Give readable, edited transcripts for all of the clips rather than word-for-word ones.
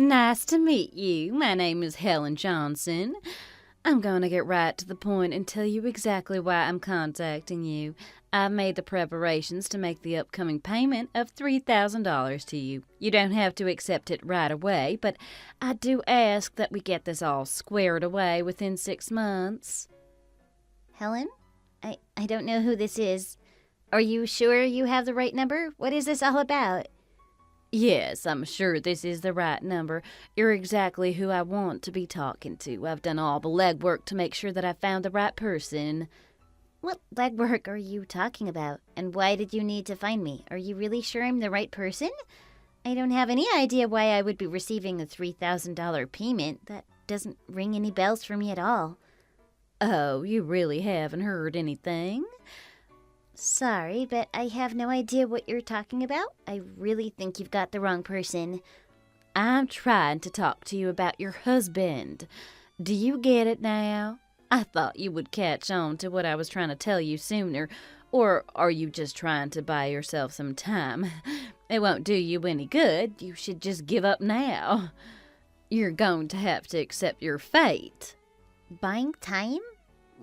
Nice to meet you. My name is Helen Johnson. I'm going to get right to the point and tell you exactly why I'm contacting you. I've made the preparations to make the upcoming payment of $3,000 to you. You don't have to accept it right away, but I do ask that we get this all squared away within 6 months. Helen? I don't know who this is. Are you sure you have the right number? What is this all about? Yes, I'm sure this is the right number. You're exactly who I want to be talking to. I've done all the legwork to make sure that I found the right person. What legwork are you talking about? And why did you need to find me? Are you really sure I'm the right person? I don't have any idea why I would be receiving a $3,000 payment. That doesn't ring any bells for me at all. Oh, you really haven't heard anything? Sorry, but I have no idea what you're talking about. I really think you've got the wrong person. I'm trying to talk to you about your husband. Do you get it now? I thought you would catch on to what I was trying to tell you sooner. Or are you just trying to buy yourself some time? It won't do you any good. You should just give up now. You're going to have to accept your fate. Buying time?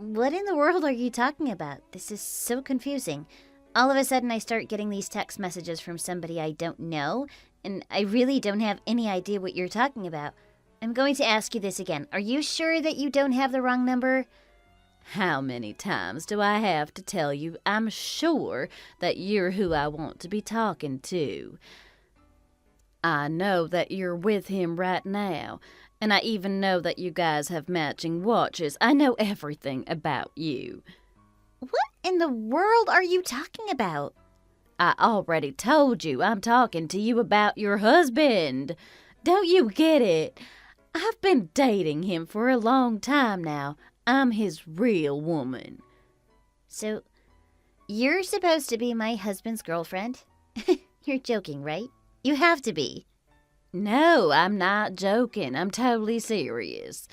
What in the world are you talking about? This is so confusing. All of a sudden I start getting these text messages from somebody I don't know, and I really don't have any idea what you're talking about. I'm going to ask you this again. Are you sure that you don't have the wrong number? How many times do I have to tell you I'm sure that you're who I want to be talking to? I know that you're with him right now. And I even know that you guys have matching watches. I know everything about you. What in the world are you talking about? I already told you I'm talking to you about your husband. Don't you get it? I've been dating him for a long time now. I'm his real woman. So, you're supposed to be my husband's girlfriend? You're joking, right? You have to be. No, I'm not joking. I'm totally serious.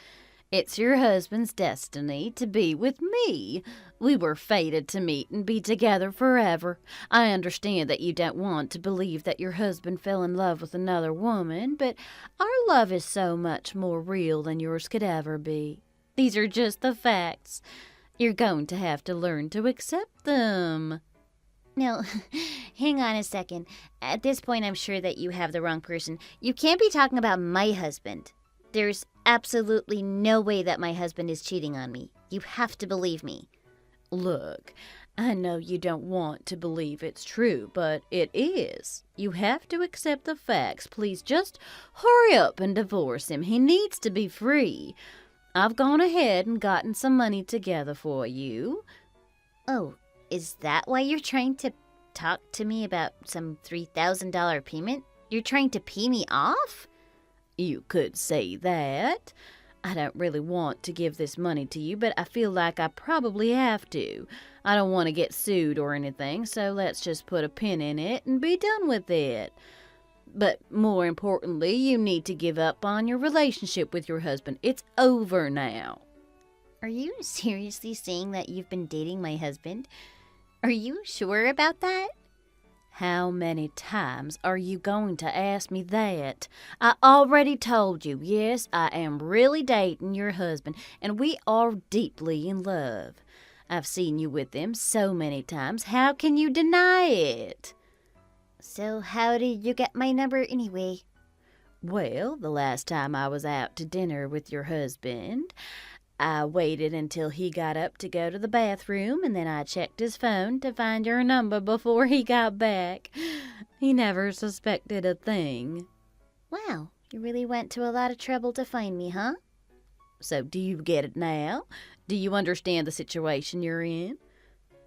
It's your husband's destiny to be with me. We were fated to meet and be together forever. I understand that you don't want to believe that your husband fell in love with another woman, but our love is so much more real than yours could ever be. These are just the facts. You're going to have to learn to accept them. No, hang on a second. At this point, I'm sure that you have the wrong person. You can't be talking about my husband. There's absolutely no way that my husband is cheating on me. You have to believe me. Look, I know you don't want to believe it's true, but it is. You have to accept the facts. Please just hurry up and divorce him. He needs to be free. I've gone ahead and gotten some money together for you. Oh, is that why you're trying to talk to me about some $3,000 payment? You're trying to pay me off? You could say that. I don't really want to give this money to you, but I feel like I probably have to. I don't want to get sued or anything, so let's just put a pin in it and be done with it. But more importantly, you need to give up on your relationship with your husband. It's over now. Are you seriously saying that you've been dating my husband? Are you sure about that? How many times are you going to ask me that? I already told you, yes, I am really dating your husband, and we are deeply in love. I've seen you with him so many times. How can you deny it? So how did you get my number anyway? Well, the last time I was out to dinner with your husband, I waited until he got up to go to the bathroom, and then I checked his phone to find your number before he got back. He never suspected a thing. Wow, you really went to a lot of trouble to find me, huh? So do you get it now? Do you understand the situation you're in?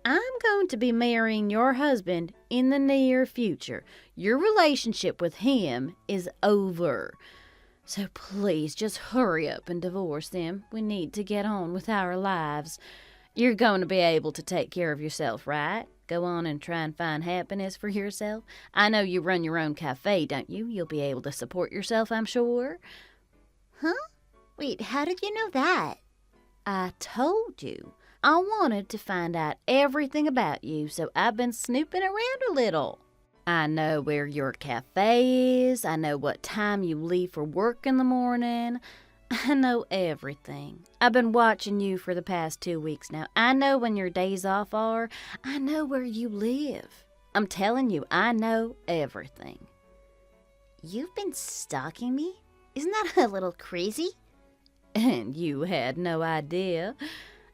I'm going to be marrying your husband in the near future. Your relationship with him is over. So please just hurry up and divorce them. We need to get on with our lives. You're going to be able to take care of yourself, right? Go on and try and find happiness for yourself. I know you run your own cafe, don't you? You'll be able to support yourself, I'm sure. Huh? Wait, how did you know that? I told you. I wanted to find out everything about you, so I've been snooping around a little. I know where your cafe is. I know what time you leave for work in the morning. I know everything. I've been watching you for the past 2 weeks now. I know when your days off are. I know where you live. I'm telling you, I know everything. You've been stalking me? Isn't that a little crazy? And you had no idea.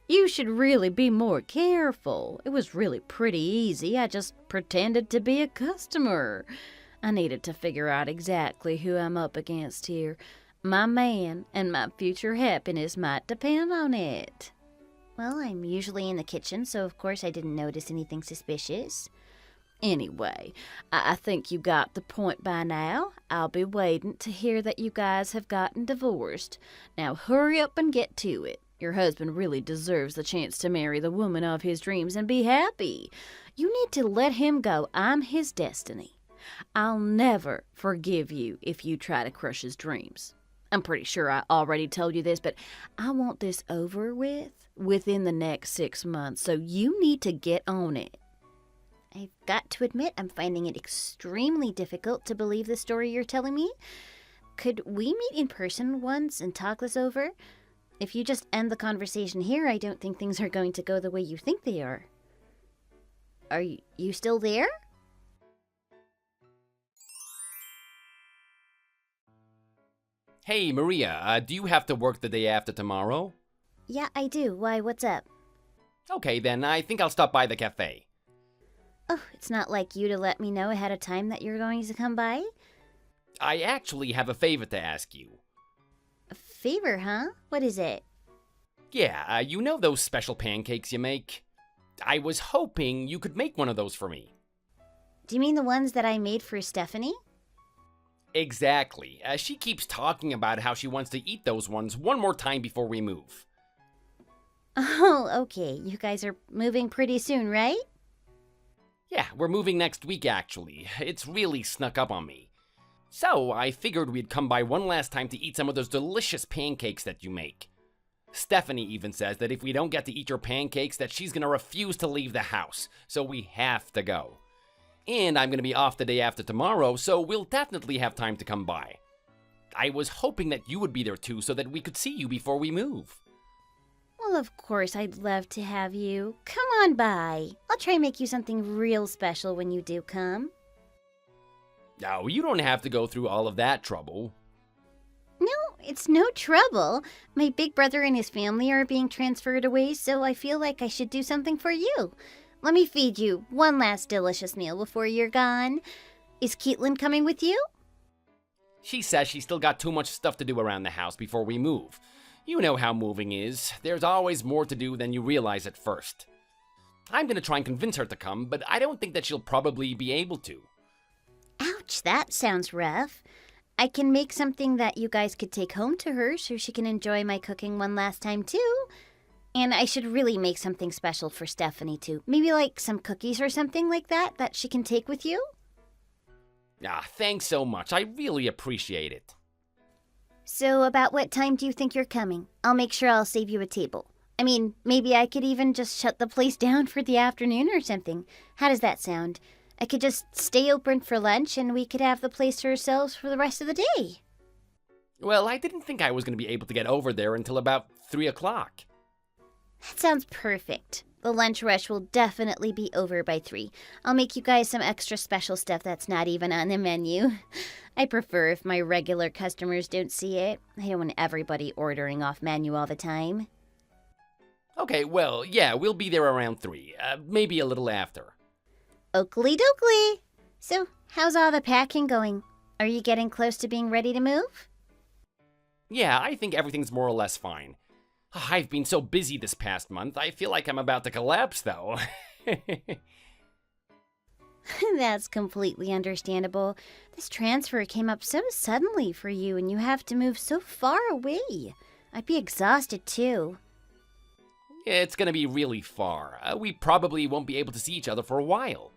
You should really be more careful. It was really pretty easy. I just pretended to be a customer. I needed to figure out exactly who I'm up against here. My man and my future happiness might depend on it. Well, I'm usually in the kitchen, so of course I didn't notice anything suspicious. Anyway, I think you got the point by now. I'll be waiting to hear that you guys have gotten divorced. Now hurry up and get to it. Your husband really deserves the chance to marry the woman of his dreams and be happy. You need to let him go. I'm his destiny. I'll never forgive you if you try to crush his dreams. I'm pretty sure I already told you this, but I want this over with within the next 6 months, so you need to get on it. I've got to admit, I'm finding it extremely difficult to believe the story you're telling me. Could we meet in person once and talk this over? If you just end the conversation here, I don't think things are going to go the way you think they are. Are you still there? Hey, Maria, do you have to work the day after tomorrow? Yeah, I do. Why, what's up? Okay, then I think I'll stop by the cafe. Oh, it's not like you to let me know ahead of time that you're going to come by? I actually have a favor to ask you. A favor, huh? What is it? Yeah, you know those special pancakes you make? I was hoping you could make one of those for me. Do you mean the ones that I made for Stephanie? Exactly. She keeps talking about how she wants to eat those ones one more time before we move. Oh, okay. You guys are moving pretty soon, right? Yeah, we're moving next week, actually. It's really snuck up on me. So, I figured we'd come by one last time to eat some of those delicious pancakes that you make. Stephanie even says that if we don't get to eat your pancakes, that she's gonna refuse to leave the house, so we have to go. And I'm gonna be off the day after tomorrow, so we'll definitely have time to come by. I was hoping that you would be there too, so that we could see you before we move. Well, of course, I'd love to have you. Come on by. I'll try and make you something real special when you do come. No, you don't have to go through all of that trouble. No, it's no trouble. My big brother and his family are being transferred away, so I feel like I should do something for you. Let me feed you one last delicious meal before you're gone. Is Caitlin coming with you? She says she's still got too much stuff to do around the house before we move. You know how moving is. There's always more to do than you realize at first. I'm gonna try and convince her to come, but I don't think that she'll probably be able to. Ouch, that sounds rough. I can make something that you guys could take home to her so she can enjoy my cooking one last time too. And I should really make something special for Stephanie too. Maybe like some cookies or something like that she can take with you. Ah, thanks so much. I really appreciate it. So about what time do you think you're coming? I'll make sure I'll save you a table. I mean, maybe I could even just shut the place down for the afternoon or something. How does that sound? I could just stay open for lunch and we could have the place to ourselves for the rest of the day. Well, I didn't think I was going to be able to get over there until about 3 o'clock. That sounds perfect. The lunch rush will definitely be over by 3. I'll make you guys some extra special stuff that's not even on the menu. I prefer if my regular customers don't see it. I don't want everybody ordering off menu all the time. Okay, well, yeah, we'll be there around 3. Maybe a little after. Oakley dokley. So, how's all the packing going? Are you getting close to being ready to move? Yeah, I think everything's more or less fine. I've been so busy this past month, I feel like I'm about to collapse, though. That's completely understandable. This transfer came up so suddenly for you, and you have to move so far away. I'd be exhausted, too. It's gonna be really far. We probably won't be able to see each other for a while.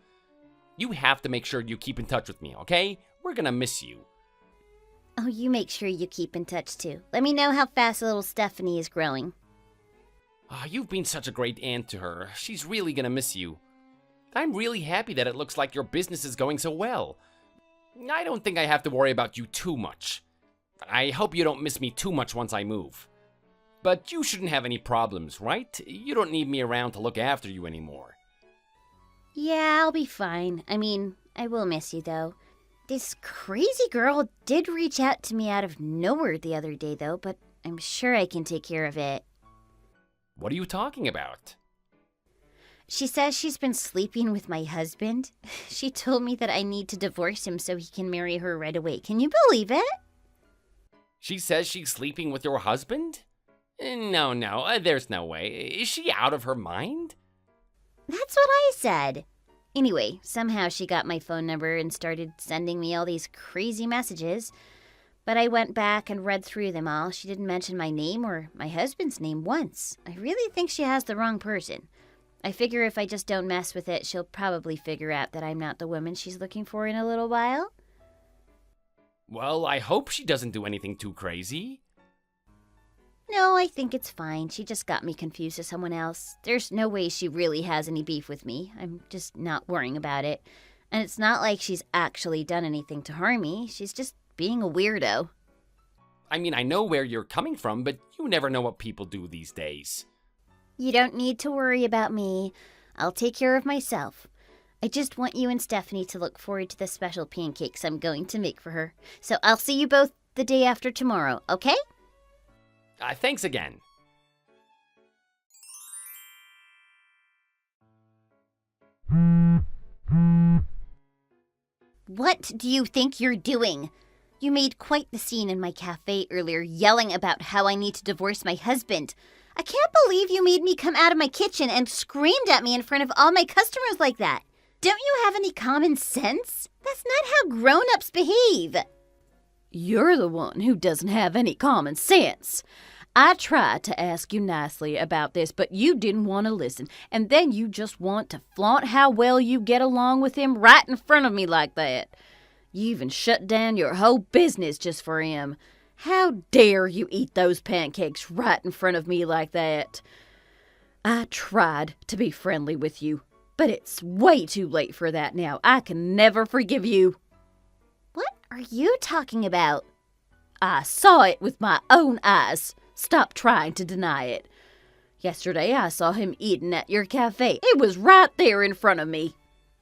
You have to make sure you keep in touch with me, okay? We're gonna miss you. Oh, you make sure you keep in touch, too. Let me know how fast little Stephanie is growing. You've been such a great aunt to her. She's really gonna miss you. I'm really happy that it looks like your business is going so well. I don't think I have to worry about you too much. I hope you don't miss me too much once I move. But you shouldn't have any problems, right? You don't need me around to look after you anymore. Yeah, I'll be fine. I mean, I will miss you, though. This crazy girl did reach out to me out of nowhere the other day, though, but I'm sure I can take care of it. What are you talking about? She says she's been sleeping with my husband. She told me that I need to divorce him so he can marry her right away. Can you believe it? She says she's sleeping with your husband? No, there's no way. Is she out of her mind? That's what I said. Anyway, somehow she got my phone number and started sending me all these crazy messages. But I went back and read through them all. She didn't mention my name or my husband's name once. I really think she has the wrong person. I figure if I just don't mess with it, she'll probably figure out that I'm not the woman she's looking for in a little while. Well, I hope she doesn't do anything too crazy. No, I think it's fine. She just got me confused with someone else. There's no way she really has any beef with me. I'm just not worrying about it. And it's not like she's actually done anything to harm me. She's just being a weirdo. I mean, I know where you're coming from, but you never know what people do these days. You don't need to worry about me. I'll take care of myself. I just want you and Stephanie to look forward to the special pancakes I'm going to make for her. So I'll see you both the day after tomorrow, okay? Thanks again. What do you think you're doing? You made quite the scene in my cafe earlier, yelling about how I need to divorce my husband. I can't believe you made me come out of my kitchen and screamed at me in front of all my customers like that. Don't you have any common sense? That's not how grown-ups behave. You're the one who doesn't have any common sense. I tried to ask you nicely about this, but you didn't want to listen. And then you just want to flaunt how well you get along with him right in front of me like that. You even shut down your whole business just for him. How dare you eat those pancakes right in front of me like that? I tried to be friendly with you, but it's way too late for that now. I can never forgive you. What are you talking about? I saw it with my own eyes. Stop trying to deny it. Yesterday I saw him eating at your cafe. It was right there in front of me.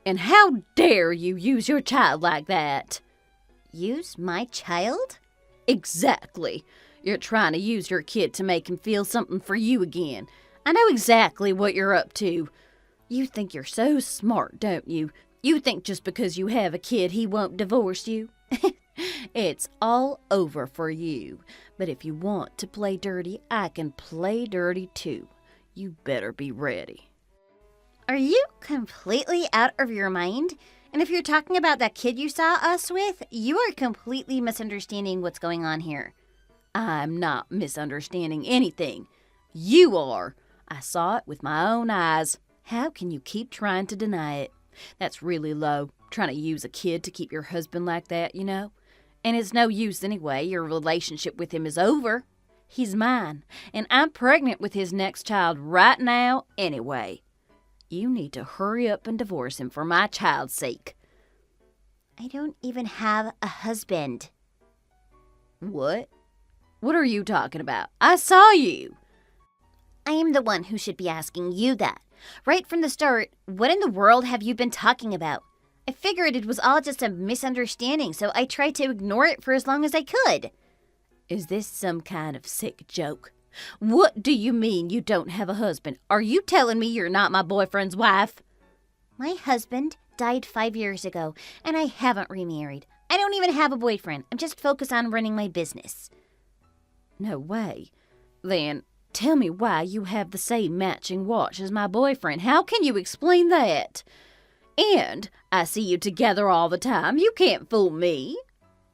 And how dare you use your child like that? Use my child? Exactly. You're trying to use your kid to make him feel something for you again. I know exactly what you're up to. You think you're so smart, don't you? You think just because you have a kid he won't divorce you? It's all over for you. But if you want to play dirty, I can play dirty too. You better be ready. Are you completely out of your mind? And if you're talking about that kid you saw us with, you are completely misunderstanding what's going on here. I'm not misunderstanding anything. You are. I saw it with my own eyes. How can you keep trying to deny it? That's really low, trying to use a kid to keep your husband like that, you know? And it's no use anyway. Your relationship with him is over. He's mine, and I'm pregnant with his next child right now anyway. You need to hurry up and divorce him for my child's sake. I don't even have a husband. What? What are you talking about? I saw you. I am the one who should be asking you that. Right from the start, what in the world have you been talking about? I figured it was all just a misunderstanding, so I tried to ignore it for as long as I could. Is this some kind of sick joke? What do you mean you don't have a husband? Are you telling me you're not my boyfriend's wife? My husband died 5 years ago, and I haven't remarried. I don't even have a boyfriend. I'm just focused on running my business. No way. Then tell me why you have the same matching watch as my boyfriend. How can you explain that? And I see you together all the time. You can't fool me.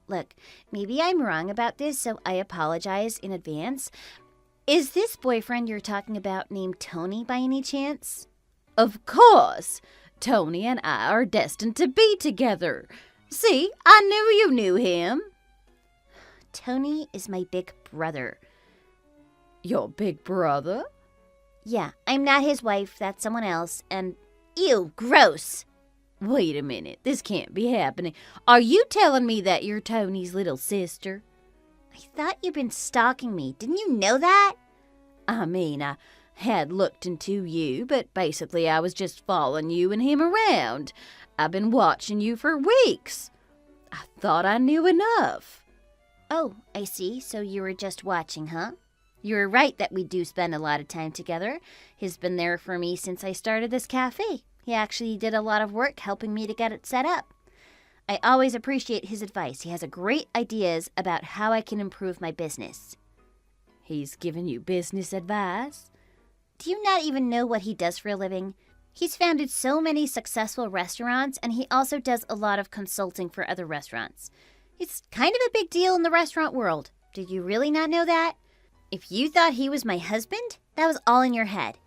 Look, maybe I'm wrong about this, so I apologize in advance. Is this boyfriend you're talking about named Tony by any chance? Of course. Tony and I are destined to be together. See, I knew you knew him. Tony is my big brother. Your big brother? Yeah, I'm not his wife. That's someone else. And Ew, gross. Wait a minute, this can't be happening. Are you telling me that you're Tony's little sister? I thought you'd been stalking me. Didn't you know that? I mean, I had looked into you, but basically I was just following you and him around. I've been watching you for weeks. I thought I knew enough. Oh, I see. So you were just watching, huh? You were right that we do spend a lot of time together. He's been there for me since I started this cafe. He actually did a lot of work helping me to get it set up. I always appreciate his advice. He has great ideas about how I can improve my business. He's giving you business advice? Do you not even know what he does for a living? He's founded so many successful restaurants, and he also does a lot of consulting for other restaurants. He's kind of a big deal in the restaurant world. Did you really not know that? If you thought he was my husband, that was all in your head.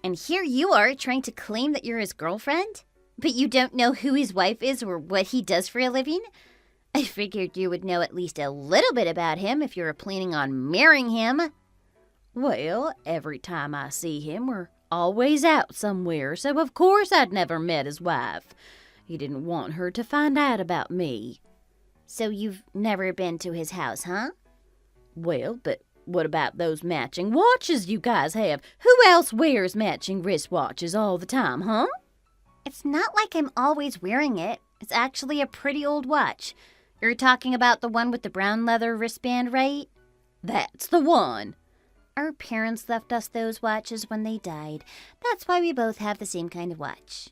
And here you are trying to claim that you're his girlfriend? But you don't know who his wife is or what he does for a living? I figured you would know at least a little bit about him if you were planning on marrying him. Well, every time I see him, we're always out somewhere, so of course I'd never met his wife. He didn't want her to find out about me. So you've never been to his house, huh? Well, but what about those matching watches you guys have? Who else wears matching wristwatches all the time, huh? It's not like I'm always wearing it. It's actually a pretty old watch. You're talking about the one with the brown leather wristband, right? That's the one. Our parents left us those watches when they died. That's why we both have the same kind of watch.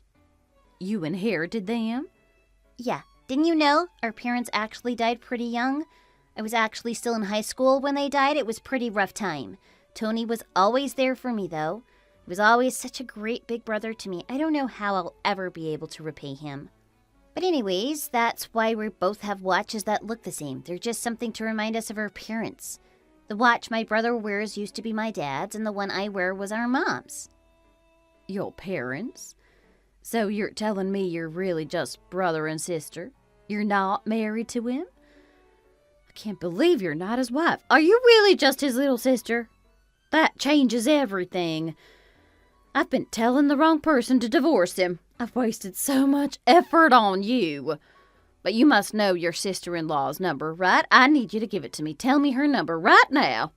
You inherited them? Yeah. Didn't you know? Our parents actually died pretty young. I was actually still in high school when they died. It was a pretty rough time. Tony was always there for me, though. He was always such a great big brother to me. I don't know how I'll ever be able to repay him. But anyways, that's why we both have watches that look the same. They're just something to remind us of our parents. The watch my brother wears used to be my dad's, and the one I wear was our mom's. Your parents? So you're telling me you're really just brother and sister? You're not married to him? I can't believe you're not his wife. Are you really just his little sister? That changes everything. I've been telling the wrong person to divorce him. I've wasted so much effort on you. But you must know your sister-in-law's number, right? I need you to give it to me. Tell me her number right now.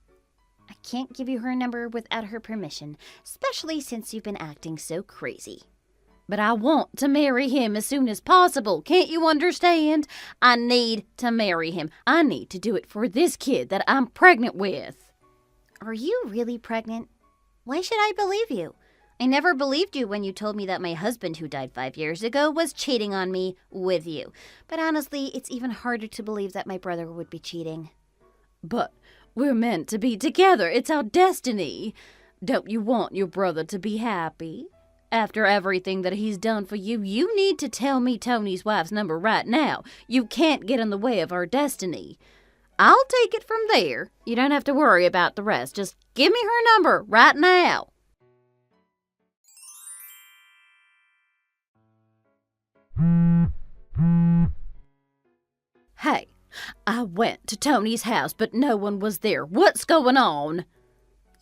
I can't give you her number without her permission, especially since you've been acting so crazy. But I want to marry him as soon as possible. Can't you understand? I need to marry him. I need to do it for this kid that I'm pregnant with. Are you really pregnant? Why should I believe you? I never believed you when you told me that my husband, who died 5 years ago, was cheating on me with you. But honestly, it's even harder to believe that my brother would be cheating. But we're meant to be together. It's our destiny. Don't you want your brother to be happy? After everything that he's done for you, you need to tell me Tony's wife's number right now. You can't get in the way of our destiny. I'll take it from there. You don't have to worry about the rest. Just give me her number right now. Hey, I went to Tony's house, but no one was there. What's going on?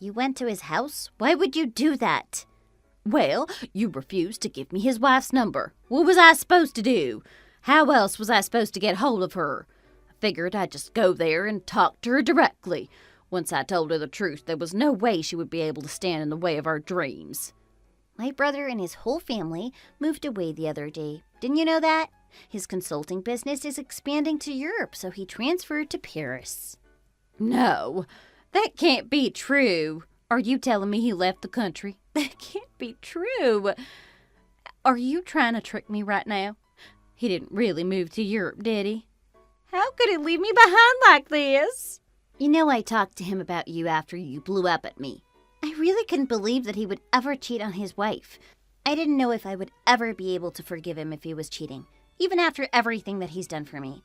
You went to his house? Why would you do that? Well, you refused to give me his wife's number. What was I supposed to do? How else was I supposed to get hold of her? I figured I'd just go there and talk to her directly. Once I told her the truth, there was no way she would be able to stand in the way of our dreams. My brother and his whole family moved away the other day. Didn't you know that? His consulting business is expanding to Europe, so he transferred to Paris. No, that can't be true. Are you telling me he left the country? That can't be true. Are you trying to trick me right now? He didn't really move to Europe, did he? How could he leave me behind like this? You know I talked to him about you after you blew up at me. I really couldn't believe that he would ever cheat on his wife. I didn't know if I would ever be able to forgive him if he was cheating, even after everything that he's done for me.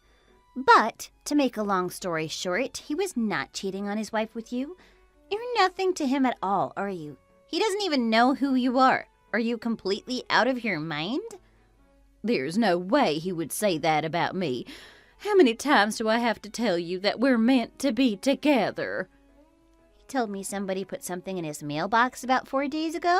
But, to make a long story short, he was not cheating on his wife with you. You're nothing to him at all, are you? He doesn't even know who you are. Are you completely out of your mind? There's no way he would say that about me. How many times do I have to tell you that we're meant to be together? He told me somebody put something in his mailbox about 4 days ago.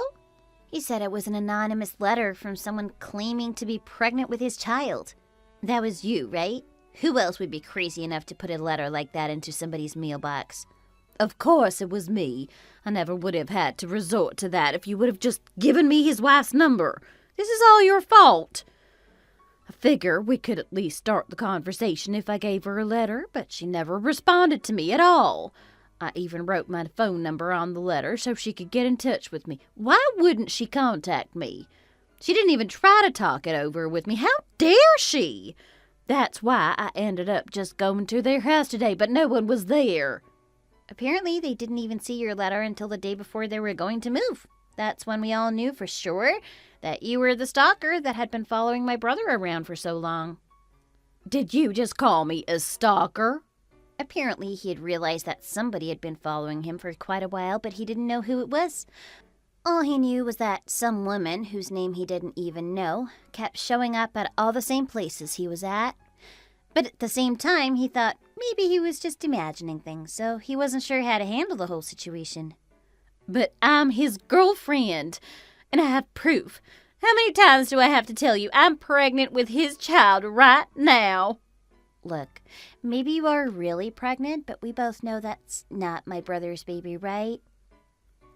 He said it was an anonymous letter from someone claiming to be pregnant with his child. That was you, right? Who else would be crazy enough to put a letter like that into somebody's mailbox? Of course it was me. I never would have had to resort to that if you would have just given me his wife's number. This is all your fault. I figure we could at least start the conversation if I gave her a letter, but she never responded to me at all. I even wrote my phone number on the letter so she could get in touch with me. Why wouldn't she contact me? She didn't even try to talk it over with me. How dare she? That's why I ended up just going to their house today, but no one was there. Apparently, they didn't even see your letter until the day before they were going to move. That's when we all knew for sure that you were the stalker that had been following my brother around for so long. Did you just call me a stalker? Apparently, he had realized that somebody had been following him for quite a while, but he didn't know who it was. All he knew was that some woman, whose name he didn't even know, kept showing up at all the same places he was at. But at the same time, he thought maybe he was just imagining things, so he wasn't sure how to handle the whole situation. But I'm his girlfriend, and I have proof. How many times do I have to tell you I'm pregnant with his child right now? Look, maybe you are really pregnant, but we both know that's not my brother's baby, right?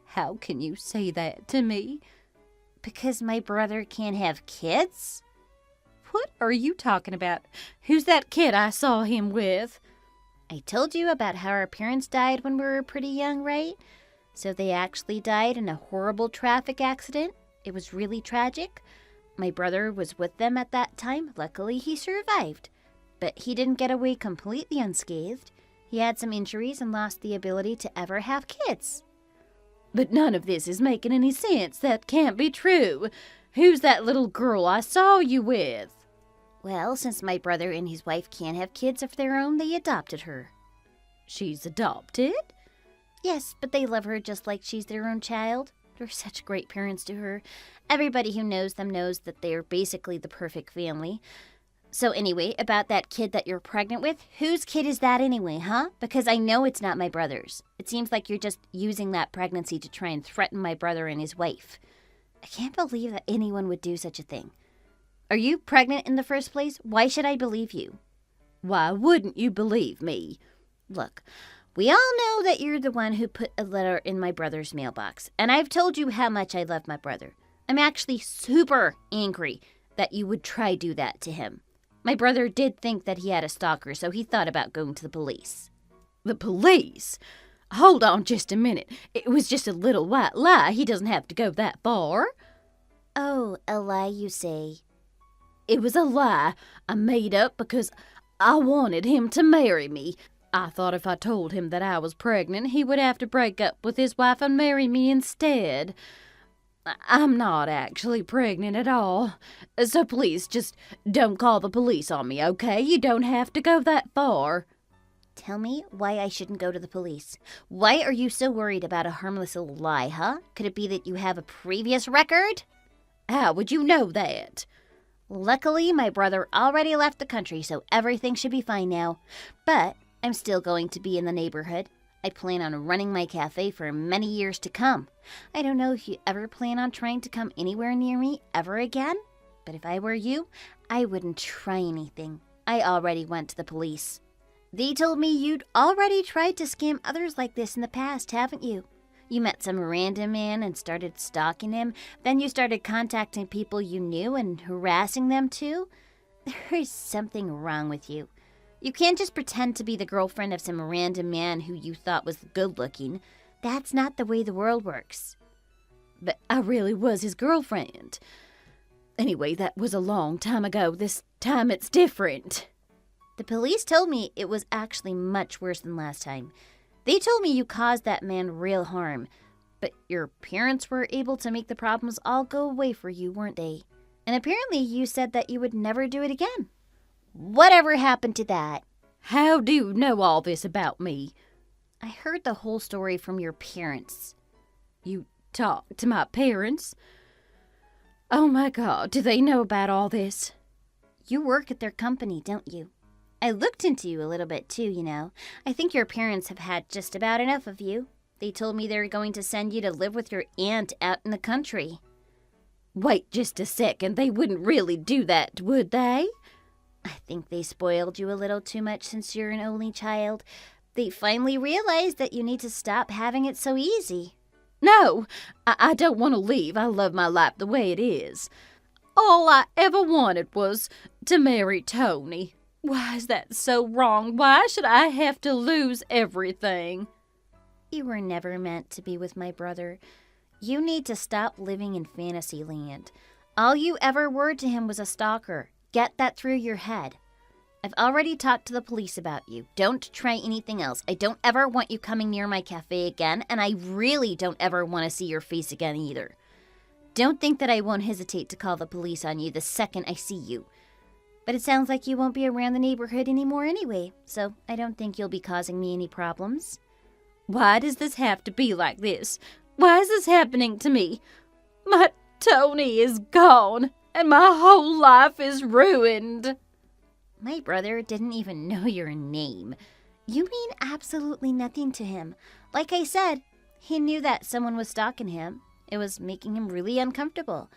How can you say that to me? Because my brother can't have kids? What are you talking about? Who's that kid I saw him with? I told you about how our parents died when we were pretty young, right? So they actually died in a horrible traffic accident. It was really tragic. My brother was with them at that time. Luckily, he survived. But he didn't get away completely unscathed. He had some injuries and lost the ability to ever have kids. But none of this is making any sense. That can't be true. Who's that little girl I saw you with? Well, since my brother and his wife can't have kids of their own, they adopted her. She's adopted? Yes, but they love her just like she's their own child. They're such great parents to her. Everybody who knows them knows that they are basically the perfect family. So anyway, about that kid that you're pregnant with, whose kid is that anyway, huh? Because I know it's not my brother's. It seems like you're just using that pregnancy to try and threaten my brother and his wife. I can't believe that anyone would do such a thing. Are you pregnant in the first place? Why should I believe you? Why wouldn't you believe me? Look, we all know that you're the one who put a letter in my brother's mailbox, and I've told you how much I love my brother. I'm actually super angry that you would try do that to him. My brother did think that he had a stalker, so he thought about going to the police. The police? Hold on just a minute. It was just a little white lie. He doesn't have to go that far. Oh, a lie, you say? It was a lie I made up because I wanted him to marry me. I thought if I told him that I was pregnant, he would have to break up with his wife and marry me instead. I'm not actually pregnant at all. So please, just don't call the police on me, okay? You don't have to go that far. Tell me why I shouldn't go to the police. Why are you so worried about a harmless little lie, huh? Could it be that you have a previous record? How would you know that? Luckily, my brother already left the country, so everything should be fine now. But I'm still going to be in the neighborhood. I plan on running my cafe for many years to come. I don't know if you ever plan on trying to come anywhere near me ever again, but if I were you, I wouldn't try anything. I already went to the police. They told me you'd already tried to scam others like this in the past, haven't you? You met some random man and started stalking him. Then you started contacting people you knew and harassing them too. There is something wrong with you. You can't just pretend to be the girlfriend of some random man who you thought was good looking. That's not the way the world works. But I really was his girlfriend. Anyway, that was a long time ago. This time it's different. The police told me it was actually much worse than last time. They told me you caused that man real harm. But your parents were able to make the problems all go away for you, weren't they? And apparently you said that you would never do it again. Whatever happened to that? How do you know all this about me? I heard the whole story from your parents. You talked to my parents? Oh my God, do they know about all this? You work at their company, don't you? I looked into you a little bit too, you know. I think your parents have had just about enough of you. They told me they were going to send you to live with your aunt out in the country. Wait just a second, they wouldn't really do that, would they? I think they spoiled you a little too much since you're an only child. They finally realized that you need to stop having it so easy. No, I don't want to leave. I love my life the way it is. All I ever wanted was to marry Tony. Why is that so wrong? Why should I have to lose everything? You were never meant to be with my brother. You need to stop living in fantasy land. All you ever were to him was a stalker. Get that through your head. I've already talked to the police about you. Don't try anything else. I don't ever want you coming near my cafe again, and I really don't ever want to see your face again either. Don't think that I won't hesitate to call the police on you the second I see you. But it sounds like you won't be around the neighborhood anymore anyway, so I don't think you'll be causing me any problems. Why does this have to be like this? Why is this happening to me? My Tony is gone, and my whole life is ruined. My brother didn't even know your name. You mean absolutely nothing to him. Like I said, he knew that someone was stalking him. It was making him really uncomfortable.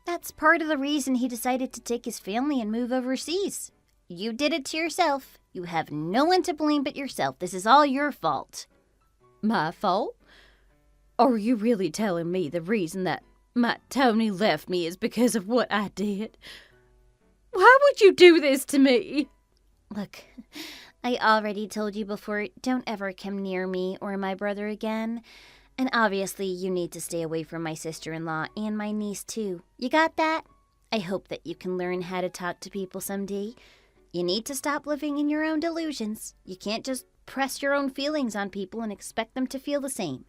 That's part of the reason he decided to take his family and move overseas. You did it to yourself. You have no one to blame but yourself. This is all your fault. My fault? Are you really telling me the reason that my Tony left me is because of what I did? Why would you do this to me? Look, I already told you before, don't ever come near me or my brother again. And obviously, you need to stay away from my sister-in-law and my niece, too. You got that? I hope that you can learn how to talk to people someday. You need to stop living in your own delusions. You can't just press your own feelings on people and expect them to feel the same.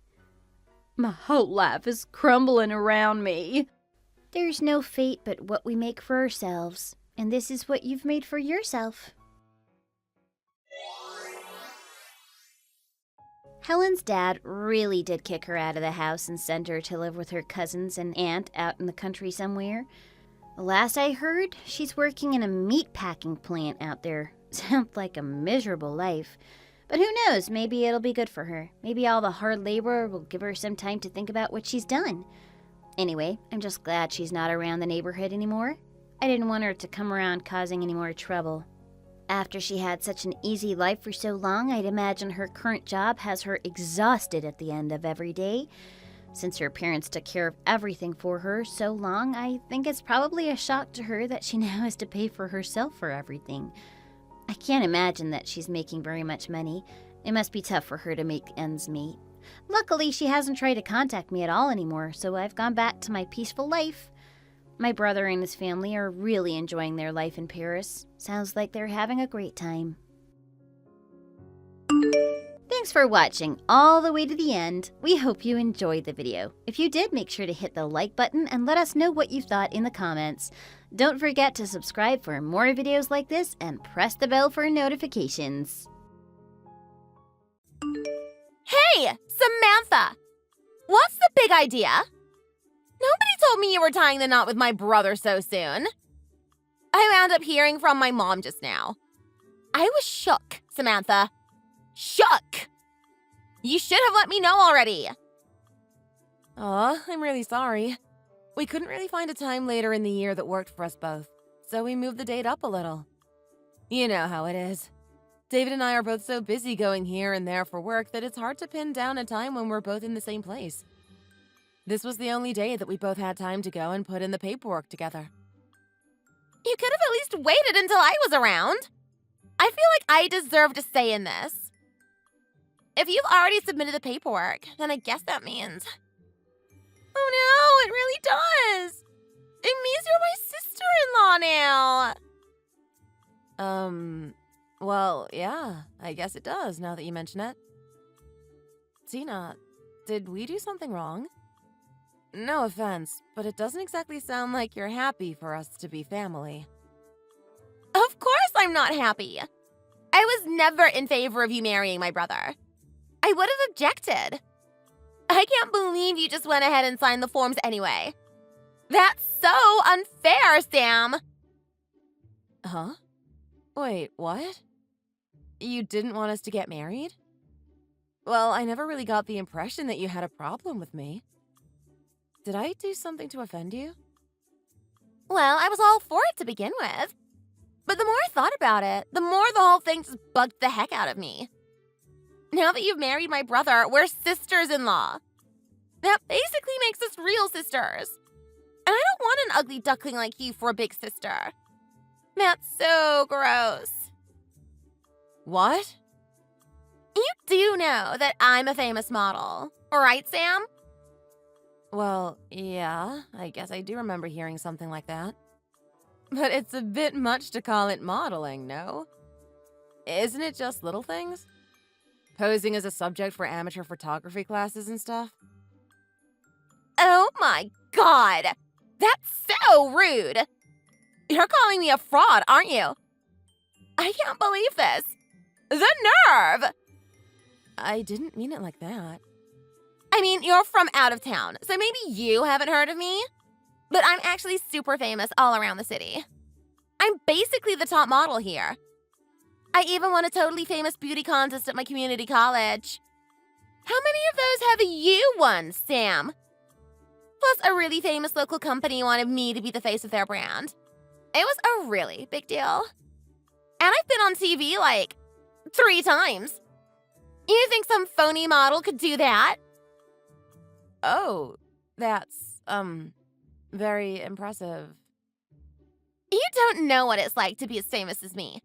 My whole life is crumbling around me. There's no fate but what we make for ourselves. And this is what you've made for yourself. Helen's dad really did kick her out of the house and send her to live with her cousins and aunt out in the country somewhere. The last I heard, she's working in a meat packing plant out there. Sounds like a miserable life. But who knows, maybe it'll be good for her. Maybe all the hard labor will give her some time to think about what she's done. Anyway, I'm just glad she's not around the neighborhood anymore. I didn't want her to come around causing any more trouble. After she had such an easy life for so long, I'd imagine her current job has her exhausted at the end of every day. Since her parents took care of everything for her so long, I think it's probably a shock to her that she now has to pay for herself for everything. I can't imagine that she's making very much money. It must be tough for her to make ends meet. Luckily, she hasn't tried to contact me at all anymore, so I've gone back to my peaceful life. My brother and his family are really enjoying their life in Paris. Sounds like they're having a great time. Thanks for watching all the way to the end. We hope you enjoyed the video. If you did, make sure to hit the like button and let us know what you thought in the comments. Don't forget to subscribe for more videos like this and press the bell for notifications. Hey, Samantha! What's the big idea? Nobody told me you were tying the knot with my brother so soon. I wound up hearing from my mom just now. I was shook, Samantha. Shook! You should have let me know already. Aw, I'm really sorry. We couldn't really find a time later in the year that worked for us both, so we moved the date up a little. You know how it is. David and I are both so busy going here and there for work that it's hard to pin down a time when we're both in the same place. This was the only day that we both had time to go and put in the paperwork together. You could have at least waited until I was around. I feel like I deserve to say in this. If you've already submitted the paperwork, then I guess that means... Oh no, it really does! It means you're my sister-in-law now! Well, yeah, I guess it does now that you mention it. Tina, did we do something wrong? No offense, but it doesn't exactly sound like you're happy for us to be family. Of course I'm not happy! I was never in favor of you marrying my brother. I would have objected. I can't believe you just went ahead and signed the forms anyway. That's so unfair, Sam! Huh? Wait, what? You didn't want us to get married? Well, I never really got the impression that you had a problem with me. Did I do something to offend you? Well, I was all for it to begin with. But the more I thought about it, the more the whole thing just bugged the heck out of me. Now that you've married my brother, we're sisters-in-law. That basically makes us real sisters. And I don't want an ugly duckling like you for a big sister. That's so gross. What? You do know that I'm a famous model, right, Sam? Well, yeah, I guess I do remember hearing something like that. But it's a bit much to call it modeling, no? Isn't it just little things? Posing as a subject for amateur photography classes and stuff? Oh my god! That's so rude! You're calling me a fraud, aren't you? I can't believe this! The nerve! I didn't mean it like that. I mean, you're from out of town, so maybe you haven't heard of me? But I'm actually super famous all around the city. I'm basically the top model here. I even won a totally famous beauty contest at my community college. How many of those have you won, Sam? Plus, a really famous local company wanted me to be the face of their brand. It was a really big deal. And I've been on TV like 3 times. You think some phony model could do that? Oh, that's, very impressive. You don't know what it's like to be as famous as me.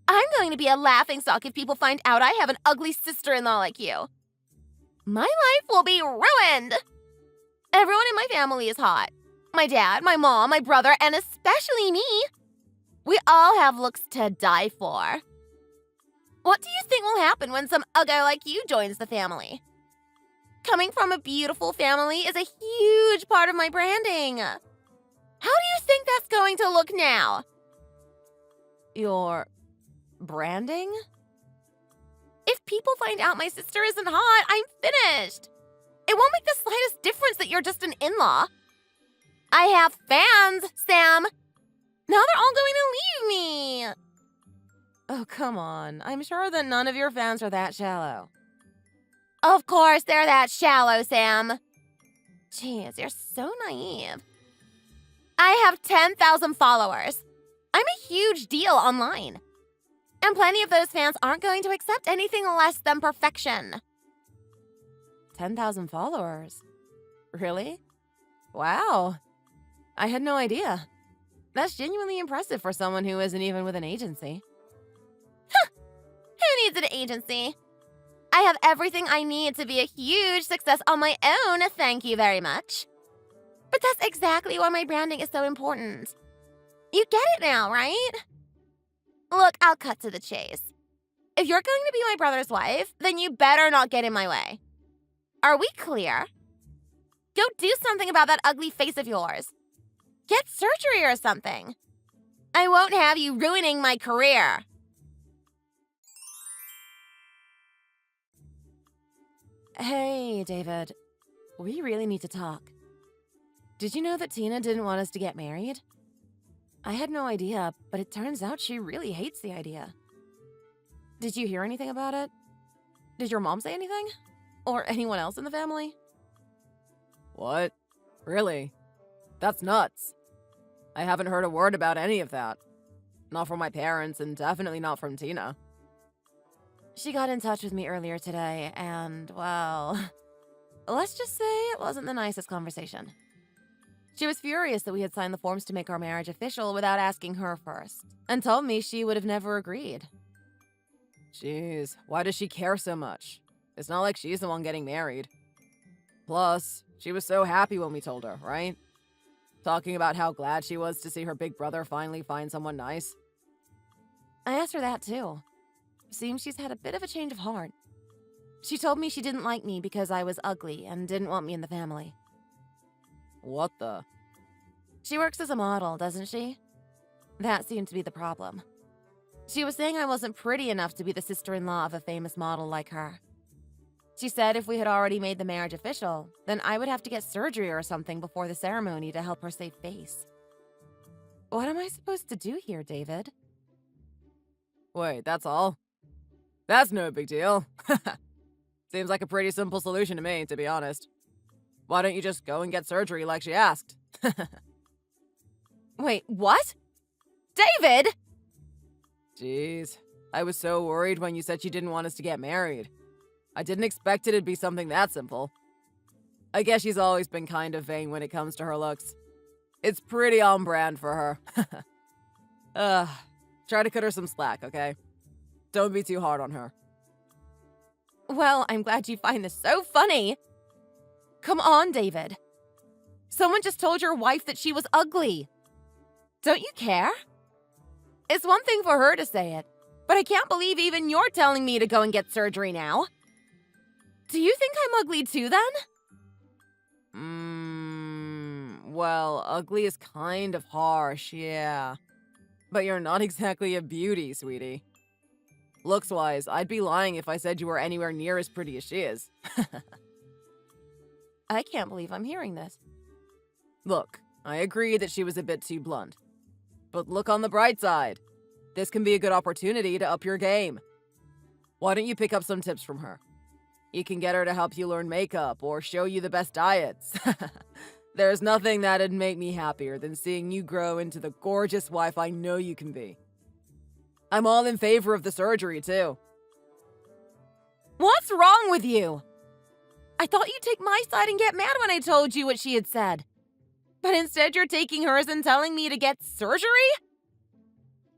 I'm going to be a laughingstock if people find out I have an ugly sister-in-law like you. My life will be ruined. Everyone in my family is hot. My dad, my mom, my brother, and especially me. We all have looks to die for. What do you think will happen when some uggo like you joins the family? Coming from a beautiful family is a huge part of my branding. How do you think that's going to look now? Your branding? If people find out my sister isn't hot, I'm finished. It won't make the slightest difference that you're just an in-law. I have fans, Sam. Now they're all going to leave me. Oh, come on. I'm sure that none of your fans are that shallow. Of course they're that shallow, Sam. Jeez, you're so naive. I have 10,000 followers. I'm a huge deal online. And plenty of those fans aren't going to accept anything less than perfection. 10,000 followers? Really? Wow. I had no idea. That's genuinely impressive for someone who isn't even with an agency. Who needs an agency? I have everything I need to be a huge success on my own, thank you very much. But that's exactly why my branding is so important. You get it now, right? Look, I'll cut to the chase. If you're going to be my brother's wife, then you better not get in my way. Are we clear? Go do something about that ugly face of yours. Get surgery or something. I won't have you ruining my career. Hey, David. We really need to talk. Did you know that Tina didn't want us to get married? I had no idea, but it turns out she really hates the idea. Did you hear anything about it? Did your mom say anything? Or anyone else in the family? What? Really? That's nuts. I haven't heard a word about any of that. Not from my parents, and definitely not from Tina. She got in touch with me earlier today, and, well, let's just say it wasn't the nicest conversation. She was furious that we had signed the forms to make our marriage official without asking her first, and told me she would have never agreed. Jeez, why does she care so much? It's not like she's the one getting married. Plus, she was so happy when we told her, right? Talking about how glad she was to see her big brother finally find someone nice. I asked her that too. Seems she's had a bit of a change of heart. She told me she didn't like me because I was ugly and didn't want me in the family. What the? She works as a model, doesn't she? That seemed to be the problem. She was saying I wasn't pretty enough to be the sister-in-law of a famous model like her. She said if we had already made the marriage official, then I would have to get surgery or something before the ceremony to help her save face. What am I supposed to do here, David? Wait, that's all? That's no big deal. Seems like a pretty simple solution to me, to be honest. Why don't you just go and get surgery like she asked? Wait, what? David! Jeez, I was so worried when you said you didn't want us to get married. I didn't expect it'd be something that simple. I guess she's always been kind of vain when it comes to her looks. It's pretty on brand for her. Try to cut her some slack, okay? Don't be too hard on her. Well, I'm glad you find this so funny. Come on, David. Someone just told your wife that she was ugly. Don't you care? It's one thing for her to say it, but I can't believe even you're telling me to go and get surgery now. Do you think I'm ugly too, then? Well, ugly is kind of harsh, yeah. But you're not exactly a beauty, sweetie. Looks-wise, I'd be lying if I said you were anywhere near as pretty as she is. I can't believe I'm hearing this. Look, I agree that she was a bit too blunt. But look on the bright side. This can be a good opportunity to up your game. Why don't you pick up some tips from her? You can get her to help you learn makeup or show you the best diets. There's nothing that'd make me happier than seeing you grow into the gorgeous wife I know you can be. I'm all in favor of the surgery, too. What's wrong with you? I thought you'd take my side and get mad when I told you what she had said. But instead you're taking hers and telling me to get surgery?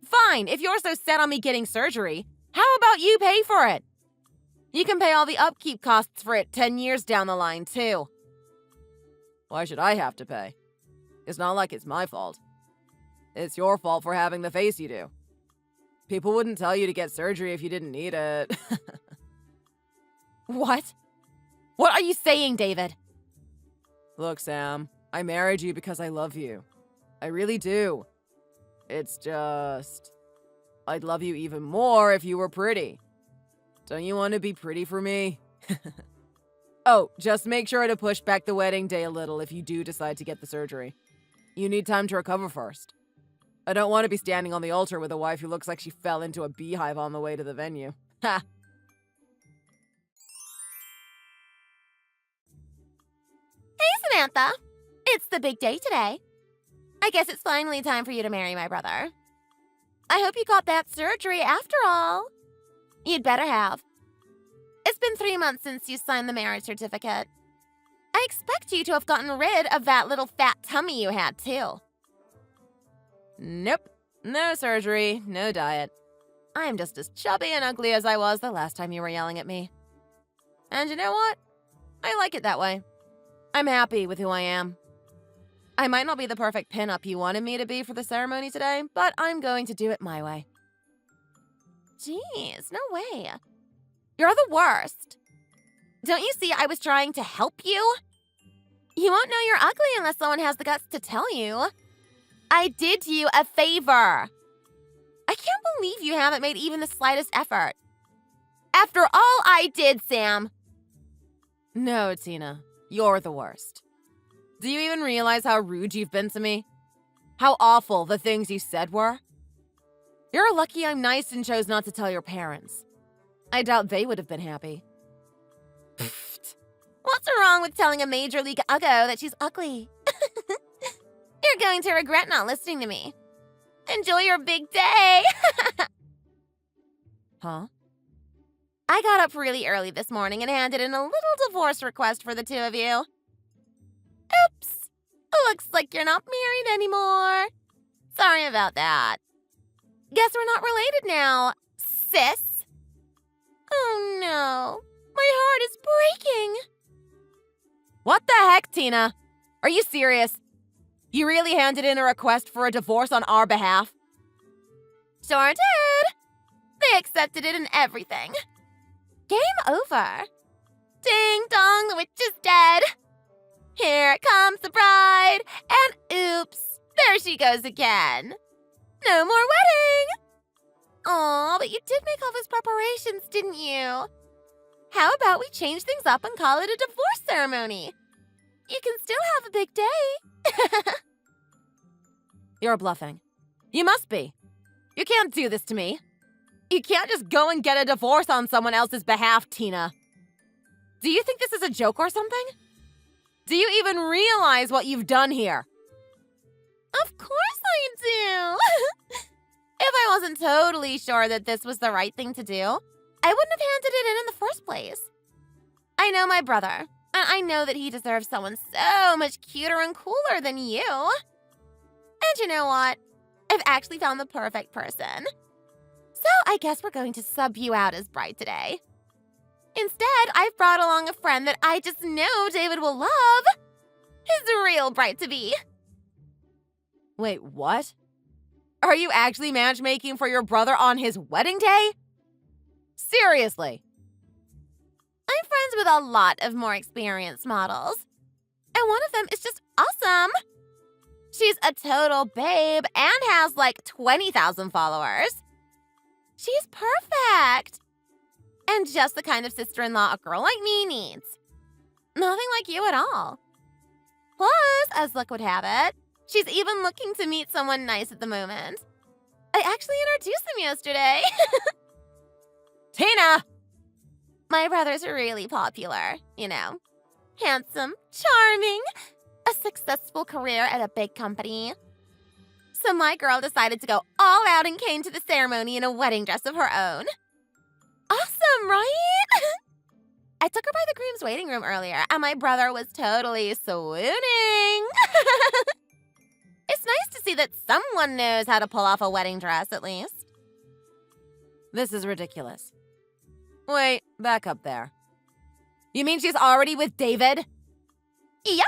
Fine, if you're so set on me getting surgery, how about you pay for it? You can pay all the upkeep costs for it 10 years down the line, too. Why should I have to pay? It's not like it's my fault. It's your fault for having the face you do. People wouldn't tell you to get surgery if you didn't need it. What? What are you saying, David? Look, Sam, I married you because I love you. I really do. It's just... I'd love you even more if you were pretty. Don't you want to be pretty for me? Oh, just make sure to push back the wedding day a little if you do decide to get the surgery. You need time to recover first. I don't want to be standing on the altar with a wife who looks like she fell into a beehive on the way to the venue. Ha! Hey, Samantha. It's the big day today. I guess it's finally time for you to marry my brother. I hope you got that surgery after all. You'd better have. It's been 3 months since you signed the marriage certificate. I expect you to have gotten rid of that little fat tummy you had, too. Nope. No surgery, no diet. I'm just as chubby and ugly as I was the last time you were yelling at me. And you know what? I like it that way. I'm happy with who I am. I might not be the perfect pinup you wanted me to be for the ceremony today, but I'm going to do it my way. Jeez, no way. You're the worst. Don't you see I was trying to help you? You won't know you're ugly unless someone has the guts to tell you. I did you a favor. I can't believe you haven't made even the slightest effort. After all I did, Sam. No, Tina, you're the worst. Do you even realize how rude you've been to me? How awful the things you said were? You're lucky I'm nice and chose not to tell your parents. I doubt they would have been happy. Pfft. What's wrong with telling a major league uggo that she's ugly? You're going to regret not listening to me. Enjoy your big day. Huh? I got up really early this morning and handed in a little divorce request for the two of you. Oops. Looks like you're not married anymore. Sorry about that. Guess we're not related now, sis. Oh no. My heart is breaking. What the heck, Tina? Are you serious? You really handed in a request for a divorce on our behalf? Sure did. They accepted it and everything. Game over. Ding dong, the witch is dead. Here comes the bride, and oops, there she goes again. No more wedding. Aw, but you did make all those preparations, didn't you? How about we change things up and call it a divorce ceremony? You can still have a big day. You're bluffing. You must be. You can't do this to me. You can't just go and get a divorce on someone else's behalf, Tina. Do you think this is a joke or something? Do you even realize what you've done here? Of course I do. If I wasn't totally sure that this was the right thing to do, I wouldn't have handed it in the first place. I know my brother, and I know that he deserves someone so much cuter and cooler than you. And you know what? I've actually found the perfect person. So I guess we're going to sub you out as bride today. Instead, I've brought along a friend that I just know David will love. His real bride-to-be. Wait, what? Are you actually matchmaking for your brother on his wedding day? Seriously? I'm friends with a lot of more experienced models. And one of them is just awesome. She's a total babe and has like 20,000 followers. She's perfect. And just the kind of sister-in-law a girl like me needs. Nothing like you at all. Plus, as luck would have it, she's even looking to meet someone nice at the moment. I actually introduced him yesterday. Tina! My brother's really popular, you know. Handsome, charming, a successful career at a big company. So my girl decided to go all out and came to the ceremony in a wedding dress of her own. Awesome, right? I took her by the groom's waiting room earlier, and my brother was totally swooning. It's nice to see that someone knows how to pull off a wedding dress, at least. This is ridiculous. Wait, back up there. You mean she's already with David? Yep.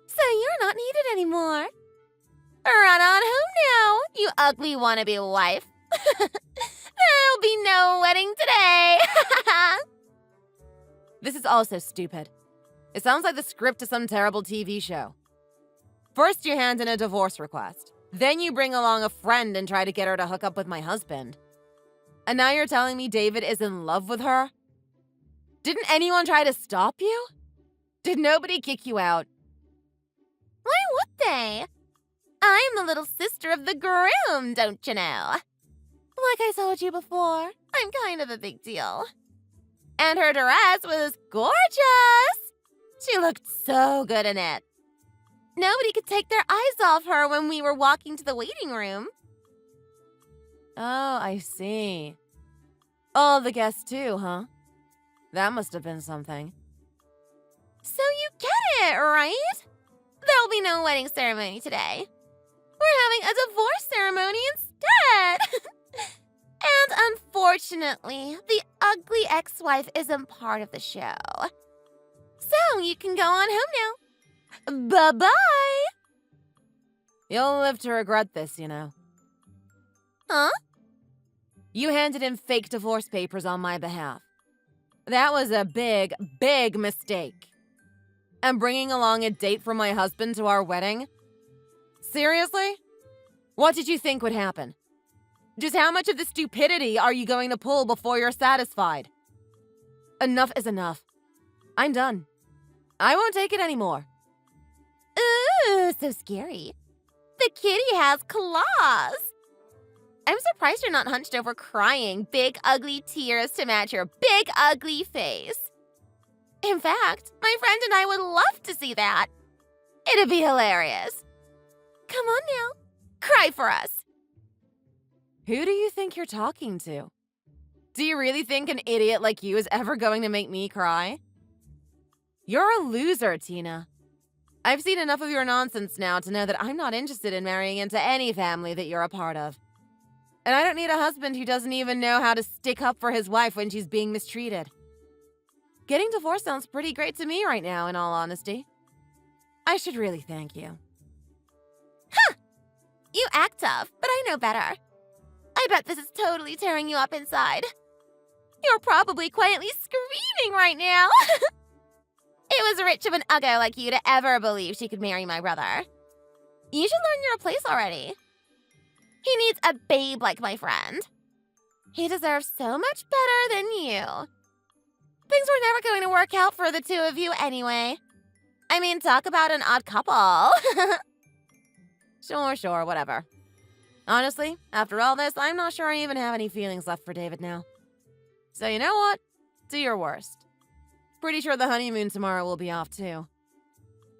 So you're not needed anymore. Run on home now, you ugly wannabe wife. There'll be no wedding today. This is also stupid. It sounds like the script to some terrible TV show. First you hand in a divorce request. Then you bring along a friend and try to get her to hook up with my husband. And now you're telling me David is in love with her? Didn't anyone try to stop you? Did nobody kick you out? Why would they? I'm the little sister of the groom, don't you know? Like I told you before, I'm kind of a big deal. And her dress was gorgeous. She looked so good in it. Nobody could take their eyes off her when we were walking to the waiting room. Oh, I see. All the guests too, huh? That must have been something. So you get it, right? There'll be no wedding ceremony today. We're having a divorce ceremony instead. And unfortunately, the ugly ex-wife isn't part of the show. So you can go on home now. Bye-bye. You'll live to regret this, you know. Huh? You handed in fake divorce papers on my behalf. That was a big, big mistake. And bringing along a date for my husband to our wedding? Seriously? What did you think would happen? Just how much of the stupidity are you going to pull before you're satisfied? Enough is enough. I'm done. I won't take it anymore. Ooh, so scary. The kitty has claws. I'm surprised you're not hunched over crying big ugly tears to match your big ugly face. In fact, my friend and I would love to see that. It'd be hilarious. Come on now, cry for us. Who do you think you're talking to? Do you really think an idiot like you is ever going to make me cry? You're a loser, Tina. I've seen enough of your nonsense now to know that I'm not interested in marrying into any family that you're a part of. And I don't need a husband who doesn't even know how to stick up for his wife when she's being mistreated. Getting divorced sounds pretty great to me right now, in all honesty. I should really thank you. Huh! You act tough, but I know better. I bet this is totally tearing you up inside. You're probably quietly screaming right now. It was rich of an uggo like you to ever believe she could marry my brother. You should learn your place already. He needs a babe like my friend. He deserves so much better than you. Things were never going to work out for the two of you anyway. I mean, talk about an odd couple. Sure, whatever. Honestly, after all this, I'm not sure I even have any feelings left for David now. So you know what? Do your worst. Pretty sure the honeymoon tomorrow will be off too.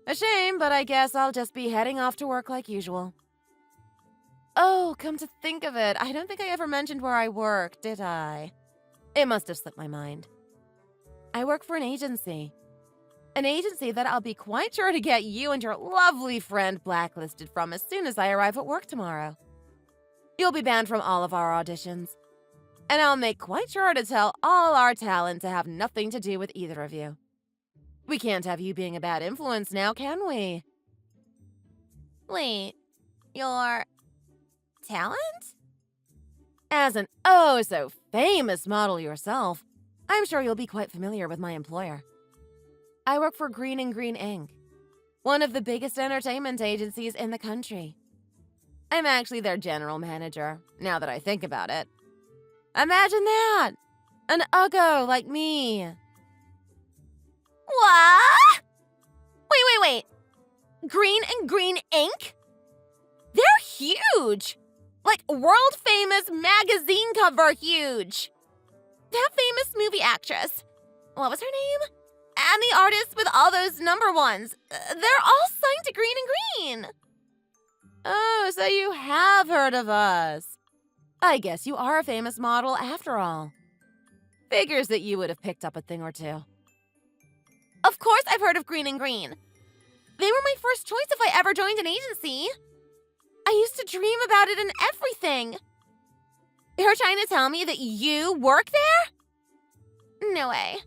A shame, but I guess I'll just be heading off to work like usual. Oh, come to think of it, I don't think I ever mentioned where I work, did I? It must have slipped my mind. I work for an agency. An agency that I'll be quite sure to get you and your lovely friend blacklisted from as soon as I arrive at work tomorrow. You'll be banned from all of our auditions. And I'll make quite sure to tell all our talent to have nothing to do with either of you. We can't have you being a bad influence now, can we? Wait, your talent? As an oh so famous model yourself, I'm sure you'll be quite familiar with my employer. I work for Green and Green Inc., one of the biggest entertainment agencies in the country. I'm actually their general manager, now that I think about it. Imagine that! An uggo like me. What? Wait. Green and Green Inc.? They're huge! Like world famous magazine cover huge! That famous movie actress, what was her name? And the artist with all those number ones, they're all signed to Green and Green. Oh, so you have heard of us. I guess you are a famous model after all. Figures that you would have picked up a thing or two. Of course I've heard of Green and Green. They were my first choice if I ever joined an agency. I used to dream about it and everything. You're trying to tell me that you work there? No way.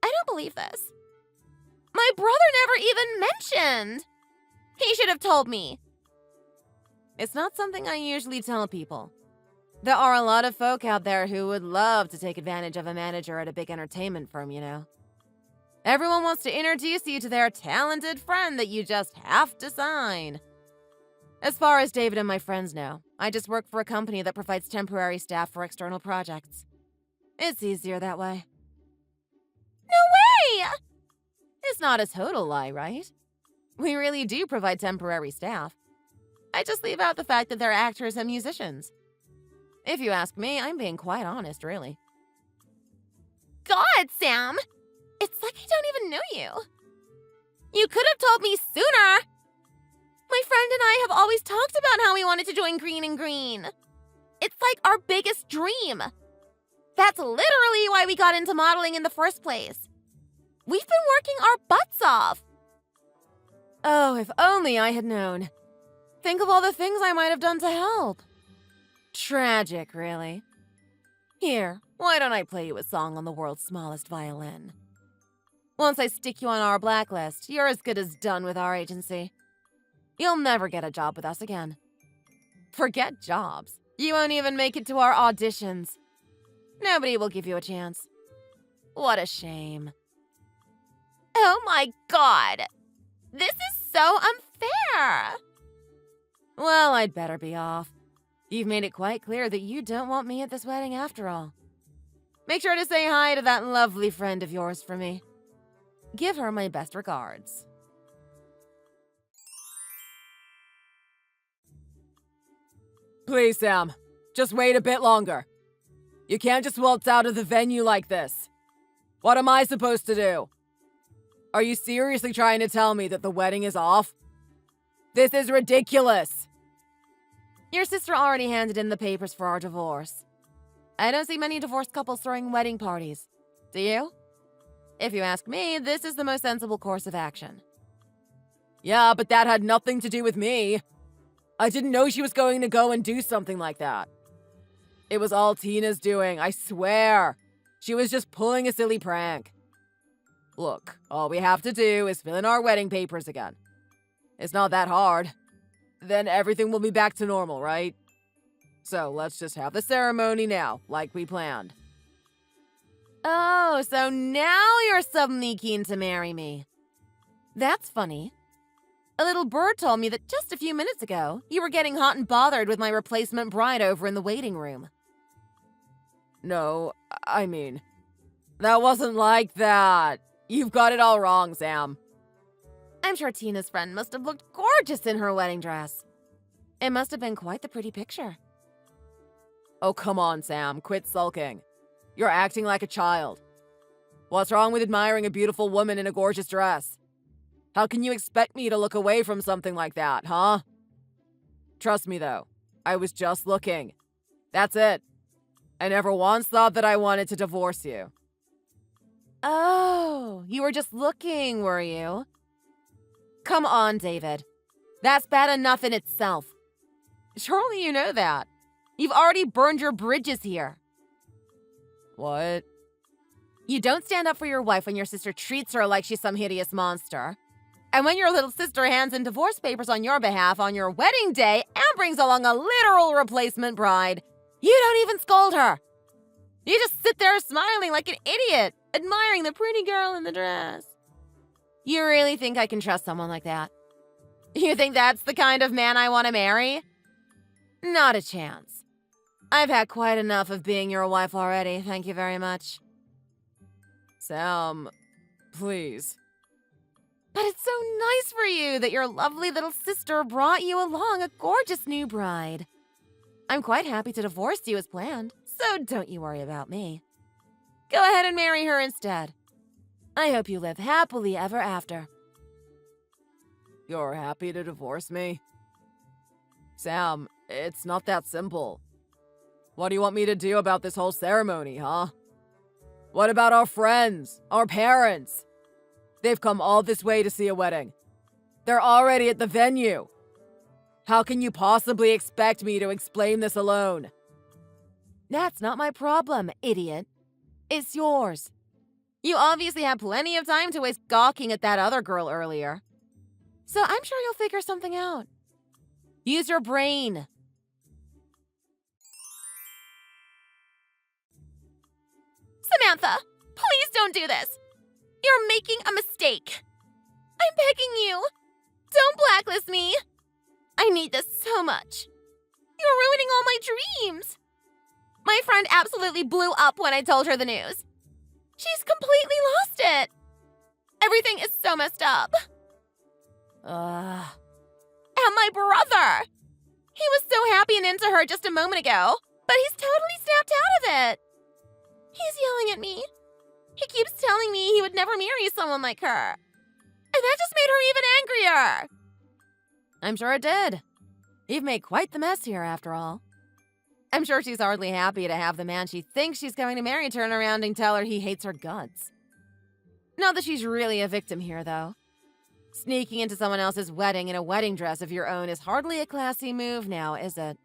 I don't believe this. My brother never even mentioned. He should have told me. It's not something I usually tell people. There are a lot of folk out there who would love to take advantage of a manager at a big entertainment firm, you know. Everyone wants to introduce you to their talented friend that you just have to sign. As far as David and my friends know, I just work for a company that provides temporary staff for external projects. It's easier that way. No way! It's not a total lie, right? We really do provide temporary staff. I just leave out the fact that they're actors and musicians. If you ask me, I'm being quite honest, really. God, Sam! It's like I don't even know you. You could have told me sooner! My friend and I have always talked about how we wanted to join Green and Green. It's like our biggest dream. That's literally why we got into modeling in the first place. We've been working our butts off. Oh, if only I had known. Think of all the things I might have done to help. Tragic, really. Here, why don't I play you a song on the world's smallest violin? Once I stick you on our blacklist, you're as good as done with our agency. You'll never get a job with us again. Forget jobs. You won't even make it to our auditions. Nobody will give you a chance. What a shame. Oh my God! This is so unfair! Well, I'd better be off. You've made it quite clear that you don't want me at this wedding after all. Make sure to say hi to that lovely friend of yours for me. Give her my best regards. Please, Sam. Just wait a bit longer. You can't just waltz out of the venue like this. What am I supposed to do? Are you seriously trying to tell me that the wedding is off? This is ridiculous. Your sister already handed in the papers for our divorce. I don't see many divorced couples throwing wedding parties. Do you? If you ask me, this is the most sensible course of action. Yeah, but that had nothing to do with me. I didn't know she was going to go and do something like that. It was all Tina's doing, I swear. She was just pulling a silly prank. Look, all we have to do is fill in our wedding papers again. It's not that hard. Then everything will be back to normal, right? So let's just have the ceremony now, like we planned. Oh, so now you're suddenly keen to marry me. That's funny. A little bird told me that just a few minutes ago, you were getting hot and bothered with my replacement bride over in the waiting room. No, I mean, that wasn't like that. You've got it all wrong, Sam. I'm sure Tina's friend must have looked gorgeous in her wedding dress. It must have been quite the pretty picture. Oh, come on, Sam. Quit sulking. You're acting like a child. What's wrong with admiring a beautiful woman in a gorgeous dress? How can you expect me to look away from something like that, huh? Trust me, though. I was just looking. That's it. I never once thought that I wanted to divorce you. Oh, you were just looking, were you? Come on, David. That's bad enough in itself. Surely you know that. You've already burned your bridges here. What? You don't stand up for your wife when your sister treats her like she's some hideous monster. And when your little sister hands in divorce papers on your behalf on your wedding day and brings along a literal replacement bride, you don't even scold her. You just sit there smiling like an idiot, admiring the pretty girl in the dress. You really think I can trust someone like that? You think that's the kind of man I want to marry? Not a chance. I've had quite enough of being your wife already, thank you very much. Sam, please. But it's so nice for you that your lovely little sister brought you along a gorgeous new bride. I'm quite happy to divorce you as planned, so don't you worry about me. Go ahead and marry her instead. I hope you live happily ever after. You're happy to divorce me? Sam, it's not that simple. What do you want me to do about this whole ceremony, huh? What about our friends, our parents? They've come all this way to see a wedding. They're already at the venue. How can you possibly expect me to explain this alone? That's not my problem, idiot. It's yours. You obviously had plenty of time to waste gawking at that other girl earlier. So I'm sure you'll figure something out. Use your brain. Samantha, please don't do this. You're making a mistake. I'm begging you. Don't blacklist me. I need this so much. You're ruining all my dreams. My friend absolutely blew up when I told her the news. She's completely lost it. Everything is so messed up. And my brother. He was so happy and into her just a moment ago, but he's totally snapped out of it. He's yelling at me. He keeps telling me he would never marry someone like her. And that just made her even angrier. I'm sure it did. You've made quite the mess here, after all. I'm sure she's hardly happy to have the man she thinks she's going to marry turn around and tell her he hates her guts. Not that she's really a victim here, though. Sneaking into someone else's wedding in a wedding dress of your own is hardly a classy move now, is it?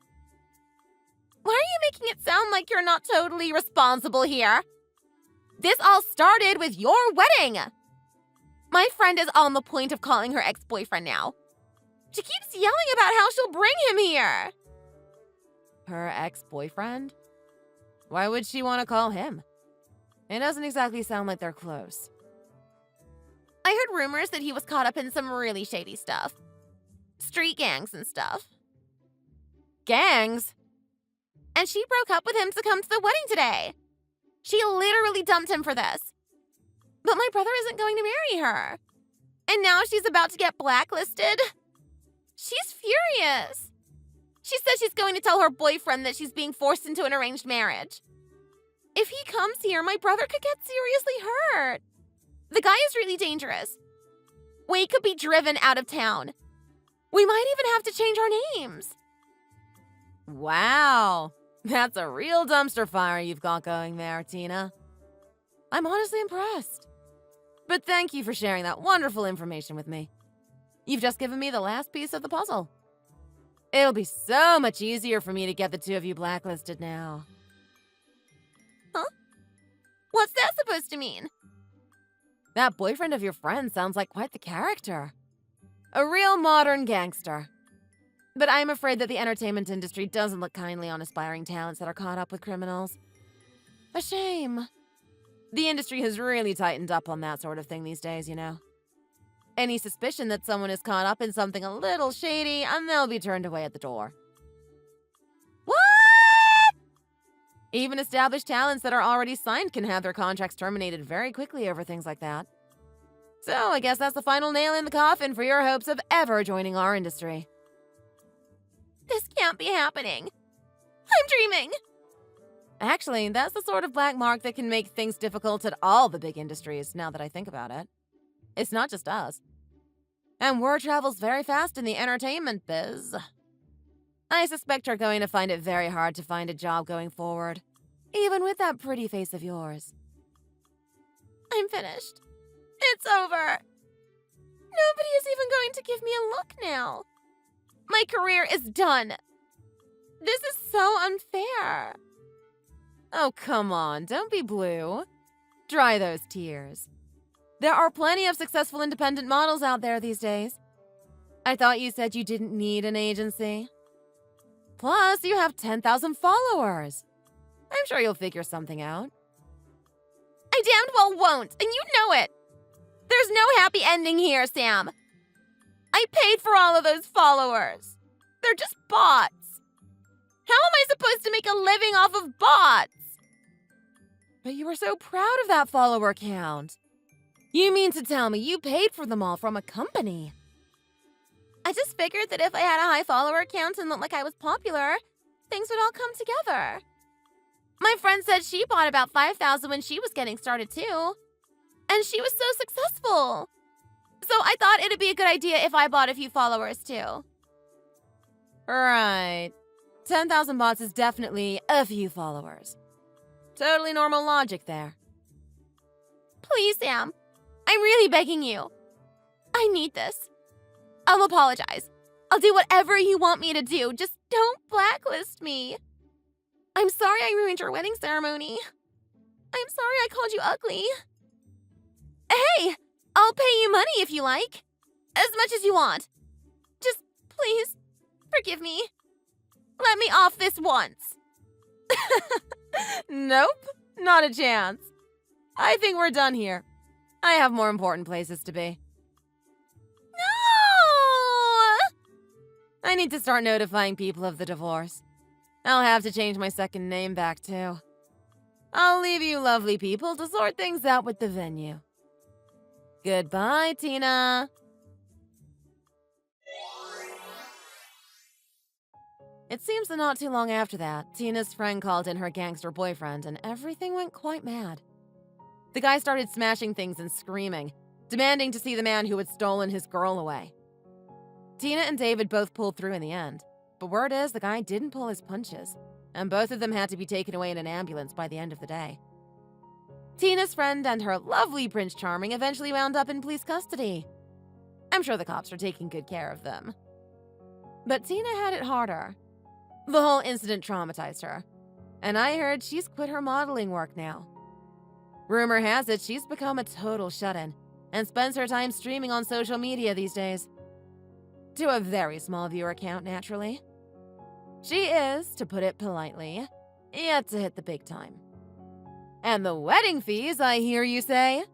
Why are you making it sound like you're not totally responsible here? This all started with your wedding. My friend is on the point of calling her ex-boyfriend now. She keeps yelling about how she'll bring him here. Her ex-boyfriend? Why would she want to call him? It doesn't exactly sound like they're close. I heard rumors that he was caught up in some really shady stuff. Street gangs and stuff. Gangs? And she broke up with him to come to the wedding today. She literally dumped him for this. But my brother isn't going to marry her. And now she's about to get blacklisted. She's furious. She says she's going to tell her boyfriend that she's being forced into an arranged marriage. If he comes here, my brother could get seriously hurt. The guy is really dangerous. We could be driven out of town. We might even have to change our names. Wow. That's a real dumpster fire you've got going there, Tina. I'm honestly impressed. But thank you for sharing that wonderful information with me. You've just given me the last piece of the puzzle. It'll be so much easier for me to get the two of you blacklisted now. Huh? What's that supposed to mean? That boyfriend of your friend sounds like quite the character. A real modern gangster. But I'm afraid that the entertainment industry doesn't look kindly on aspiring talents that are caught up with criminals. A shame. The industry has really tightened up on that sort of thing these days, you know. Any suspicion that someone is caught up in something a little shady, and they'll be turned away at the door. What? Even established talents that are already signed can have their contracts terminated very quickly over things like that. So I guess that's the final nail in the coffin for your hopes of ever joining our industry. This can't be happening. I'm dreaming. Actually, that's the sort of black mark that can make things difficult at all the big industries, now that I think about it. It's not just us. And word travels very fast in the entertainment biz. I suspect you're going to find it very hard to find a job going forward, even with that pretty face of yours. I'm finished. It's over. Nobody is even going to give me a look now. My career is done. This is so unfair. Oh, come on, don't be blue. Dry those tears. There are plenty of successful independent models out there these days. I thought you said you didn't need an agency. Plus, you have 10,000 followers. I'm sure you'll figure something out. I damned well won't, and you know it. There's no happy ending here, Sam. I paid for all of those followers. They're just bots. How am I supposed to make a living off of bots? But you were so proud of that follower count. You mean to tell me you paid for them all from a company? I just figured that if I had a high follower count and looked like I was popular, things would all come together. My friend said she bought about 5,000 when she was getting started too. And she was so successful. So I thought it'd be a good idea if I bought a few followers too. Right. 10,000 bots is definitely a few followers. Totally normal logic there. Please, Sam. I'm really begging you. I need this. I'll apologize. I'll do whatever you want me to do. Just don't blacklist me. I'm sorry I ruined your wedding ceremony. I'm sorry I called you ugly. Hey, I'll pay you money if you like. As much as you want. Just please, forgive me. Let me off this once. Nope, not a chance. I think we're done here. I have more important places to be. No! I need to start notifying people of the divorce. I'll have to change my second name back, too. I'll leave you lovely people to sort things out with the venue. Goodbye, Tina. It seems that not too long after that, Tina's friend called in her gangster boyfriend and everything went quite mad. The guy started smashing things and screaming, demanding to see the man who had stolen his girl away. Tina and David both pulled through in the end, but word is the guy didn't pull his punches, and both of them had to be taken away in an ambulance by the end of the day. Tina's friend and her lovely Prince Charming eventually wound up in police custody. I'm sure the cops are taking good care of them. But Tina had it harder. The whole incident traumatized her, and I heard she's quit her modeling work now. Rumor has it she's become a total shut-in and spends her time streaming on social media these days. To a very small viewer count, naturally. She is, to put it politely, yet to hit the big time. And the wedding fees, I hear you say?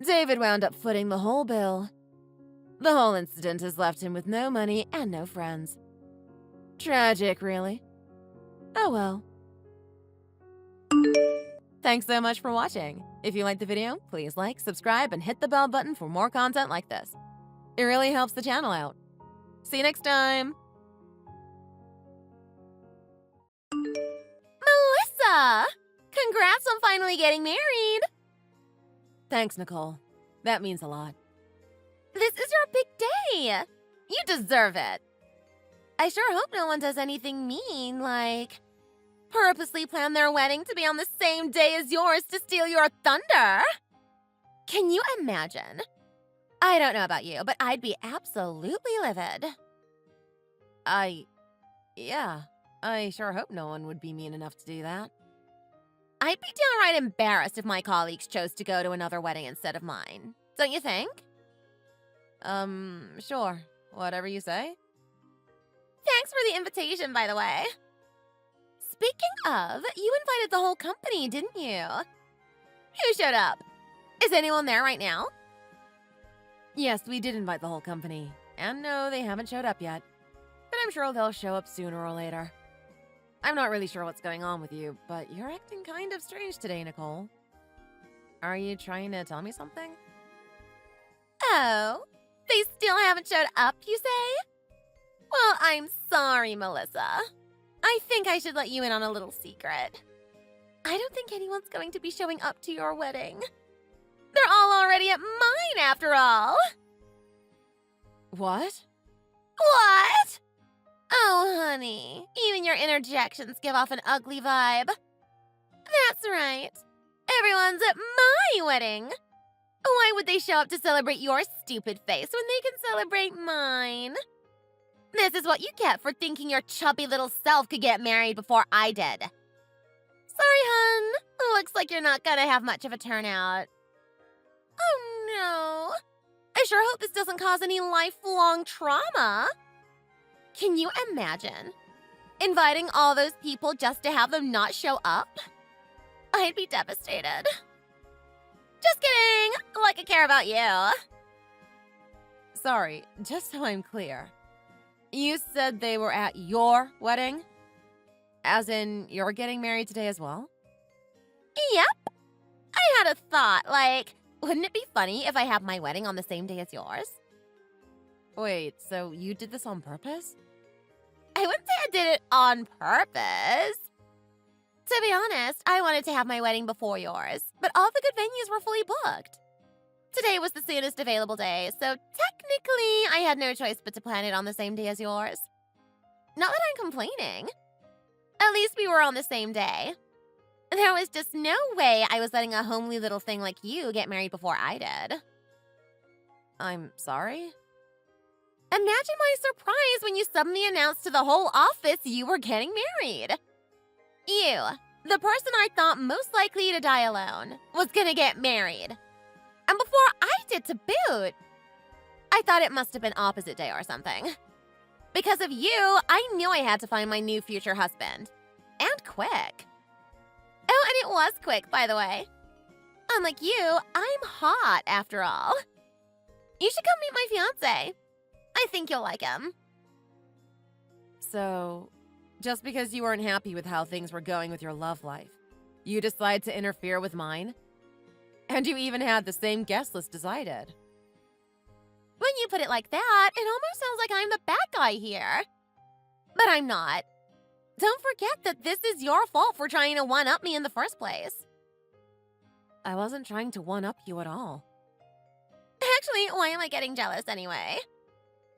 David wound up footing the whole bill. The whole incident has left him with no money and no friends. Tragic, really. Oh well. Thanks so much for watching. If you liked the video, please like, subscribe, and hit the bell button for more content like this. It really helps the channel out. See you next time! Melissa! Congrats on finally getting married! Thanks, Nicole. That means a lot. This is your big day! You deserve it! I sure hope no one does anything mean, like purposely plan their wedding to be on the same day as yours to steal your thunder. Can you imagine? I don't know about you, but I'd be absolutely livid. Yeah, I sure hope no one would be mean enough to do that. I'd be downright embarrassed if my colleagues chose to go to another wedding instead of mine. Don't you think? Sure. Whatever you say. Thanks for the invitation, by the way. Speaking of, you invited the whole company, didn't you? Who showed up? Is anyone there right now? Yes, we did invite the whole company. And no, they haven't showed up yet. But I'm sure they'll show up sooner or later. I'm not really sure what's going on with you, but you're acting kind of strange today, Nicole. Are you trying to tell me something? Oh, they still haven't showed up, you say? Well, I'm sorry, Melissa. I think I should let you in on a little secret. I don't think anyone's going to be showing up to your wedding. They're all already at mine, after all. What? What? Oh, honey, even your interjections give off an ugly vibe. That's right. Everyone's at my wedding. Why would they show up to celebrate your stupid face when they can celebrate mine? This is what you get for thinking your chubby little self could get married before I did. Sorry, hun. Looks like you're not gonna have much of a turnout. Oh, no. I sure hope this doesn't cause any lifelong trauma. Can you imagine inviting all those people just to have them not show up? I'd be devastated. Just kidding. Like I care about you. Sorry, just so I'm clear. You said they were at your wedding? As in, you're getting married today as well? Yep. I had a thought, like, wouldn't it be funny if I have my wedding on the same day as yours? Wait, so you did this on purpose? I wouldn't say I did it on purpose. To be honest, I wanted to have my wedding before yours, but all the good venues were fully booked. Today was the soonest available day, so technically I had no choice but to plan it on the same day as yours. Not that I'm complaining. At least we were on the same day. There was just no way I was letting a homely little thing like you get married before I did. I'm sorry? Imagine my surprise when you suddenly announced to the whole office you were getting married. You, the person I thought most likely to die alone, was gonna get married. And before I did to boot. I thought it must have been opposite day or something. Because of you, I knew I had to find my new future husband. And quick. Oh, and it was quick, by the way. Unlike you, I'm hot, after all. You should come meet my fiancé. I think you'll like him. So, just because you weren't happy with how things were going with your love life, you decide to interfere with mine? And you even had the same guest list as I did. When you put it like that, it almost sounds like I'm the bad guy here. But I'm not. Don't forget that this is your fault for trying to one-up me in the first place. I wasn't trying to one-up you at all. Actually, why am I getting jealous anyway?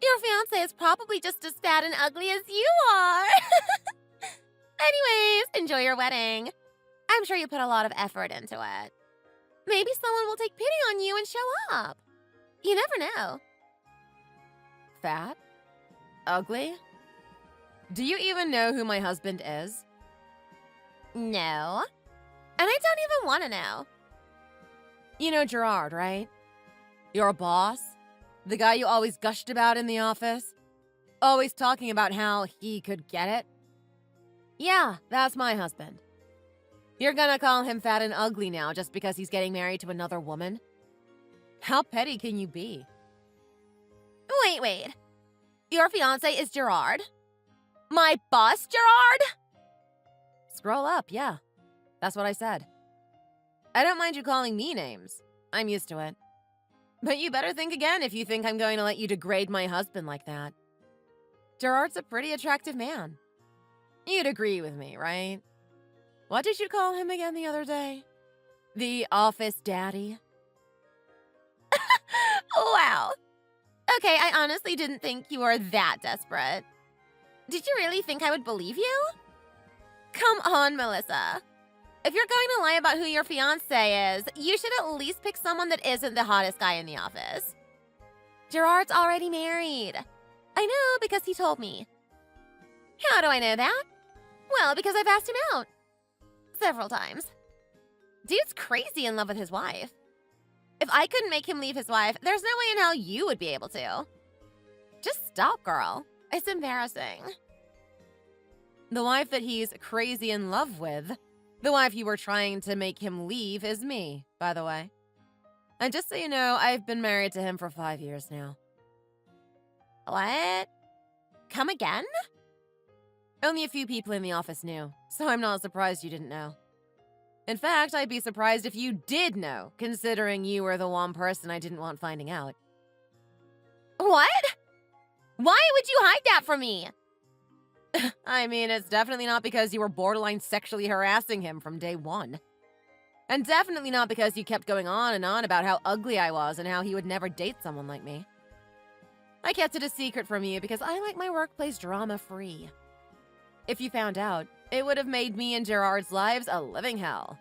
Your fiancé is probably just as fat and ugly as you are. Anyways, enjoy your wedding. I'm sure you put a lot of effort into it. Maybe someone will take pity on you and show up. You never know. Fat? Ugly? Do you even know who my husband is? No. And I don't even want to know. You know Gerard, right? Your boss? The guy you always gushed about in the office? Always talking about how he could get it? Yeah, that's my husband. You're gonna call him fat and ugly now just because he's getting married to another woman? How petty can you be? Wait. Your fiancé is Gerard? My boss, Gerard? Scroll up, yeah. That's what I said. I don't mind you calling me names. I'm used to it. But you better think again if you think I'm going to let you degrade my husband like that. Gerard's a pretty attractive man. You'd agree with me, right? What did you call him again the other day? The office daddy? Wow. Okay, I honestly didn't think you were that desperate. Did you really think I would believe you? Come on, Melissa. If you're going to lie about who your fiancé is, you should at least pick someone that isn't the hottest guy in the office. Gerard's already married. I know because he told me. How do I know that? Well, because I've asked him out. Several times. Dude's crazy in love with his wife. If I couldn't make him leave his wife, there's no way in hell you would be able to. Just stop, girl. It's embarrassing. The wife that he's crazy in love with, the wife you were trying to make him leave, is me, by the way. And just so you know, I've been married to him for 5 years now. What? Come again? Only a few people in the office knew, so I'm not surprised you didn't know. In fact, I'd be surprised if you did know, considering you were the one person I didn't want finding out. What? Why would you hide that from me? I mean, it's definitely not because you were borderline sexually harassing him from day one. And definitely not because you kept going on and on about how ugly I was and how he would never date someone like me. I kept it a secret from you because I like my workplace drama-free. If you found out, it would have made me and Gerard's lives a living hell.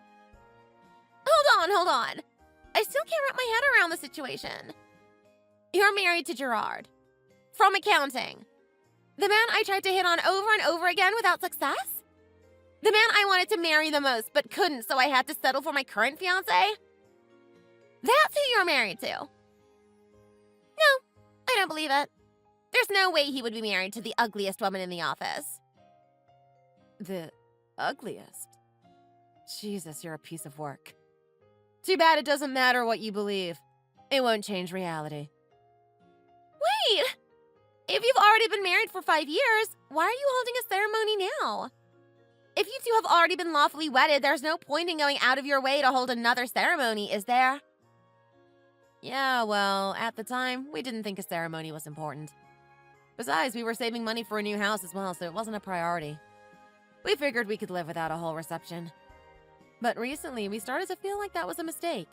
Hold on. I still can't wrap my head around the situation. You're married to Gerard. From accounting. The man I tried to hit on over and over again without success? The man I wanted to marry the most but couldn't, so I had to settle for my current fiancé? That's who you're married to. No, I don't believe it. There's no way he would be married to the ugliest woman in the office. The ugliest? Jesus, you're a piece of work. Too bad it doesn't matter what you believe. It won't change reality. Wait! If you've already been married for 5 years, why are you holding a ceremony now? If you two have already been lawfully wedded, there's no point in going out of your way to hold another ceremony, is there? Yeah, well, at the time, we didn't think a ceremony was important. Besides, we were saving money for a new house as well, so it wasn't a priority. We figured we could live without a whole reception. But recently, we started to feel like that was a mistake.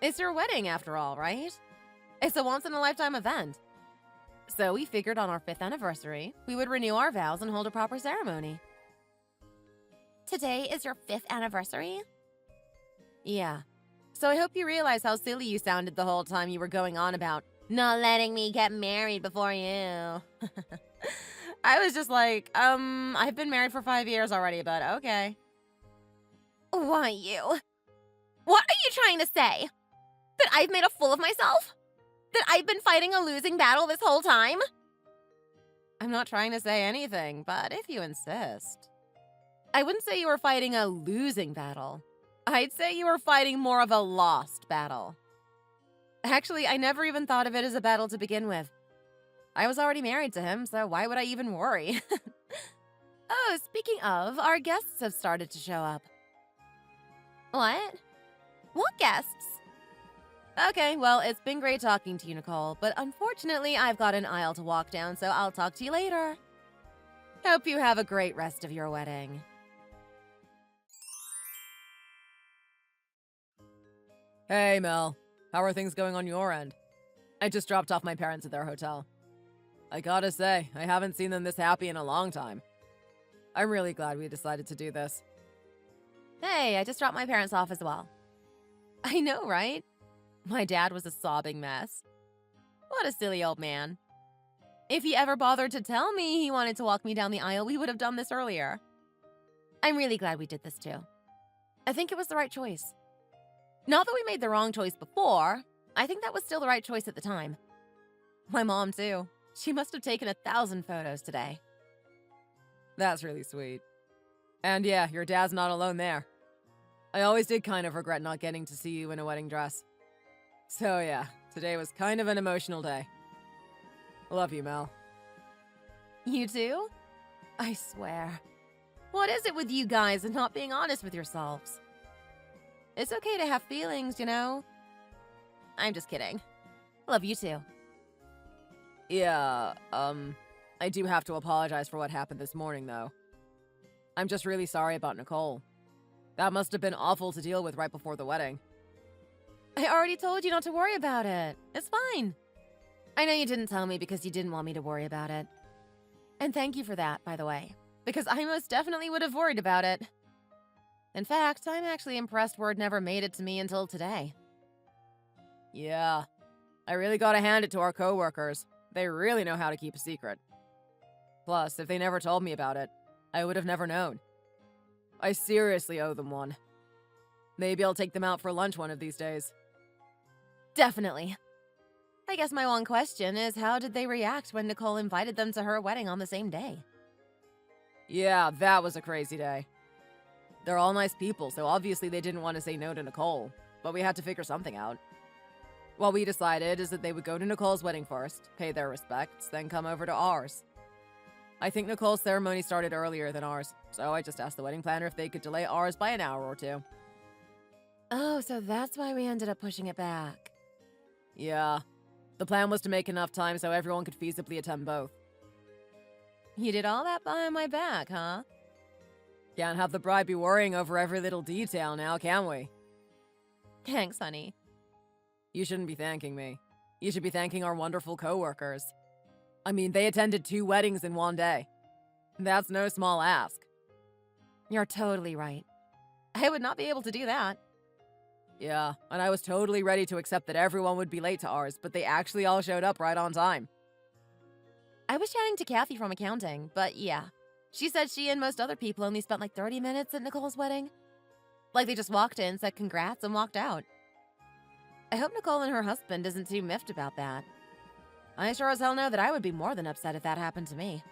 It's your wedding, after all, right? It's a once-in-a-lifetime event. So we figured on our 5th anniversary, we would renew our vows and hold a proper ceremony. Today is your 5th anniversary? Yeah. So I hope you realize how silly you sounded the whole time you were going on about not letting me get married before you. I was just like, I've been married for 5 years already, but okay. Why you? What are you trying to say? That I've made a fool of myself? That I've been fighting a losing battle this whole time? I'm not trying to say anything, but if you insist. I wouldn't say you were fighting a losing battle. I'd say you were fighting more of a lost battle. Actually, I never even thought of it as a battle to begin with. I was already married to him, so why would I even worry? Oh, speaking of, our guests have started to show up. What? What guests? Okay, well, it's been great talking to you, Nicole, but unfortunately, I've got an aisle to walk down, so I'll talk to you later. Hope you have a great rest of your wedding. Hey, Mel. How are things going on your end? I just dropped off my parents at their hotel. I gotta say, I haven't seen them this happy in a long time. I'm really glad we decided to do this. Hey, I just dropped my parents off as well. I know, right? My dad was a sobbing mess. What a silly old man. If he ever bothered to tell me he wanted to walk me down the aisle, we would have done this earlier. I'm really glad we did this too. I think it was the right choice. Not that we made the wrong choice before, I think that was still the right choice at the time. My mom too. She must have taken 1,000 photos today. That's really sweet. And yeah, your dad's not alone there. I always did kind of regret not getting to see you in a wedding dress. So yeah, today was kind of an emotional day. Love you, Mel. You too? I swear. What is it with you guys and not being honest with yourselves? It's okay to have feelings, you know? I'm just kidding. Love you too. Yeah, I do have to apologize for what happened this morning, though. I'm just really sorry about Nicole. That must have been awful to deal with right before the wedding. I already told you not to worry about it. It's fine. I know you didn't tell me because you didn't want me to worry about it. And thank you for that, by the way, because I most definitely would have worried about it. In fact, I'm actually impressed word never made it to me until today. Yeah, I really gotta hand it to our coworkers. They really know how to keep a secret. Plus, if they never told me about it, I would have never known. I seriously owe them one. Maybe I'll take them out for lunch one of these days. Definitely. I guess my one question is, how did they react when Nicole invited them to her wedding on the same day? Yeah, that was a crazy day. They're all nice people, so obviously they didn't want to say no to Nicole, but we had to figure something out. What we decided is that they would go to Nicole's wedding first, pay their respects, then come over to ours. I think Nicole's ceremony started earlier than ours, so I just asked the wedding planner if they could delay ours by an hour or two. Oh, so that's why we ended up pushing it back. Yeah. The plan was to make enough time so everyone could feasibly attend both. You did all that behind my back, huh? Can't have the bride be worrying over every little detail now, can we? Thanks, honey. You shouldn't be thanking me. You should be thanking our wonderful coworkers. I mean, they attended 2 weddings in one day. That's no small ask. You're totally right. I would not be able to do that. Yeah, and I was totally ready to accept that everyone would be late to ours, but they actually all showed up right on time. I was chatting to Kathy from accounting, but yeah. She said she and most other people only spent like 30 minutes at Nicole's wedding. Like they just walked in, said congrats, and walked out. I hope Nicole and her husband isn't too miffed about that. I sure as hell know that I would be more than upset if that happened to me.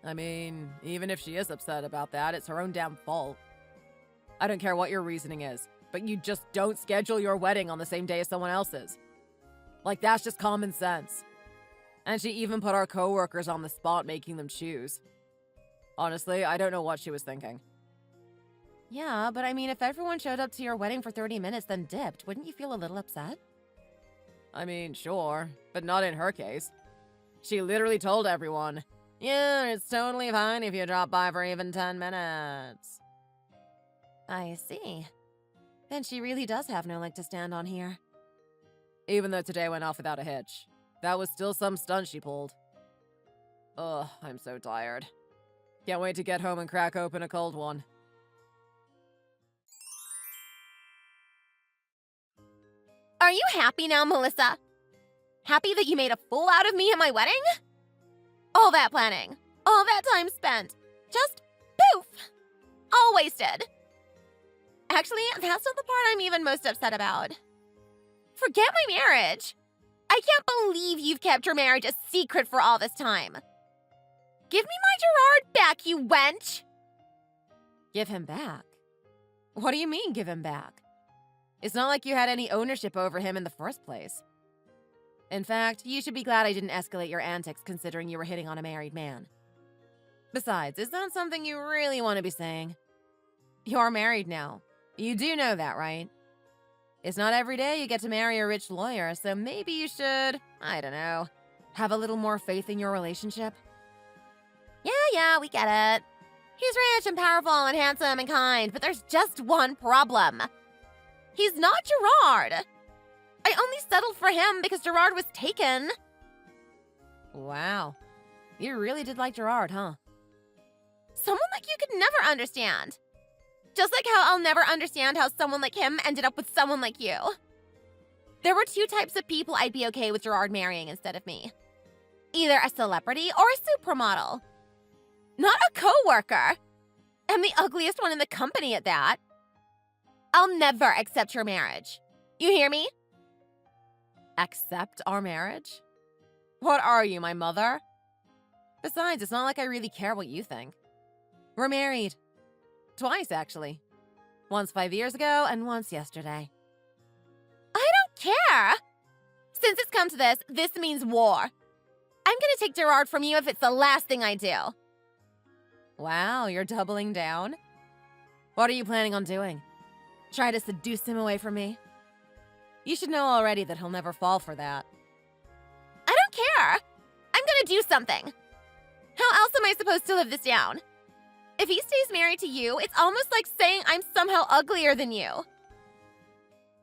I mean, even if she is upset about that, it's her own damn fault. I don't care what your reasoning is, but you just don't schedule your wedding on the same day as someone else's. Like, that's just common sense. And she even put our coworkers on the spot, making them choose. Honestly, I don't know what she was thinking. Yeah, but I mean, if everyone showed up to your wedding for 30 minutes then dipped, wouldn't you feel a little upset? I mean, sure, but not in her case. She literally told everyone, yeah, it's totally fine if you drop by for even 10 minutes. I see. Then she really does have no leg to stand on here. Even though today went off without a hitch, that was still some stunt she pulled. Ugh, I'm so tired. Can't wait to get home and crack open a cold one. Are you happy now, Melissa? Happy that you made a fool out of me at my wedding? All that planning, all that time spent, just poof! All wasted. Actually, that's not the part I'm even most upset about. Forget my marriage. I can't believe you've kept your marriage a secret for all this time. Give me my Gerard back, you wench! Give him back? What do you mean, give him back? It's not like you had any ownership over him in the first place. In fact, you should be glad I didn't escalate your antics considering you were hitting on a married man. Besides, is that something you really want to be saying? You're married now. You do know that, right? It's not every day you get to marry a rich lawyer, so maybe you should, I don't know, have a little more faith in your relationship? Yeah, we get it. He's rich and powerful and handsome and kind, but there's just one problem. He's not Gerard. I only settled for him because Gerard was taken. Wow. You really did like Gerard, huh? Someone like you could never understand. Just like how I'll never understand how someone like him ended up with someone like you. There were 2 types of people I'd be okay with Gerard marrying instead of me. Either a celebrity or a supermodel. Not a coworker. And the ugliest one in the company at that. I'll never accept your marriage. You hear me? Accept our marriage? What are you, my mother? Besides, it's not like I really care what you think. We're married. Twice, actually. Once 5 years ago and once yesterday. I don't care. Since it's come to this, this means war. I'm gonna take Gerard from you if it's the last thing I do. Wow, you're doubling down? What are you planning on doing? Try to seduce him away from me? You should know already that he'll never fall for that. I don't care. I'm gonna do something. How else am I supposed to live this down? If he stays married to you, it's almost like saying I'm somehow uglier than you.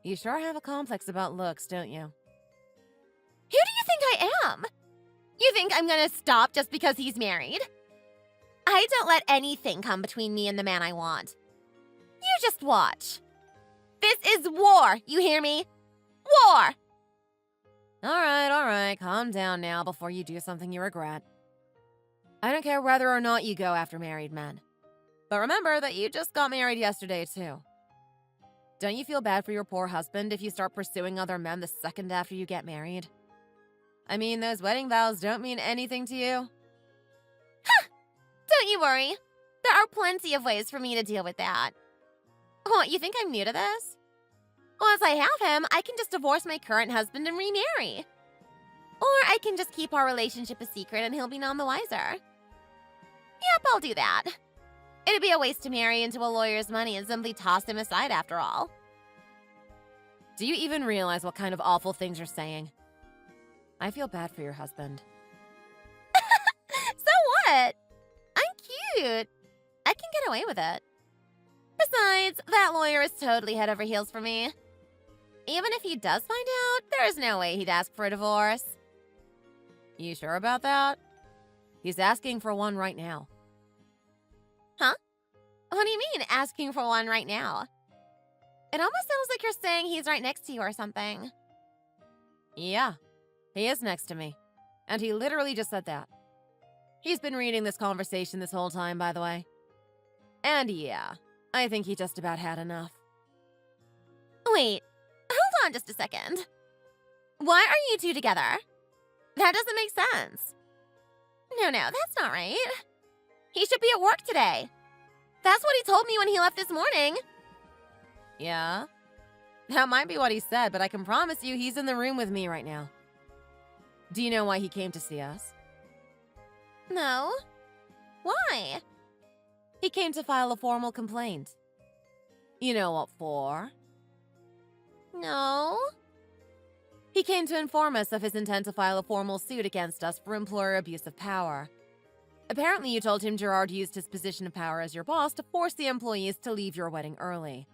You sure have a complex about looks, don't you? Who do you think I am? You think I'm gonna stop just because he's married? I don't let anything come between me and the man I want. You just watch. This is war, you hear me? War! All right, calm down now before you do something you regret. I don't care whether or not you go after married men. But remember that you just got married yesterday, too. Don't you feel bad for your poor husband if you start pursuing other men the second after you get married? I mean, those wedding vows don't mean anything to you. Don't you worry. There are plenty of ways for me to deal with that. What, you think I'm new to this? Once I have him, I can just divorce my current husband and remarry. Or I can just keep our relationship a secret and he'll be none the wiser. Yep, I'll do that. It'd be a waste to marry into a lawyer's money and simply toss him aside after all. Do you even realize what kind of awful things you're saying? I feel bad for your husband. So what? I'm cute. I can get away with it. Besides, that lawyer is totally head over heels for me. Even if he does find out, there There's no way he'd ask for a divorce. You sure about that? He's asking for one right now. Huh? What do you mean, asking for one right now? It almost sounds like you're saying he's right next to you or something. Yeah, he is next to me. And he literally just said that. He's been reading this conversation this whole time, by the way. And yeah, I think he just about had enough. Wait, hold on just a second. Why are you two together? That doesn't make sense. No, that's not right. He should be at work today. That's what he told me when he left this morning. Yeah? That might be what he said, but I can promise you he's in the room with me right now. Do you know why he came to see us? No. Why? He came to file a formal complaint. You know what for? No. He came to inform us of his intent to file a formal suit against us for employer abuse of power. Apparently, you told him Gerard used his position of power as your boss to force the employees to leave your wedding early.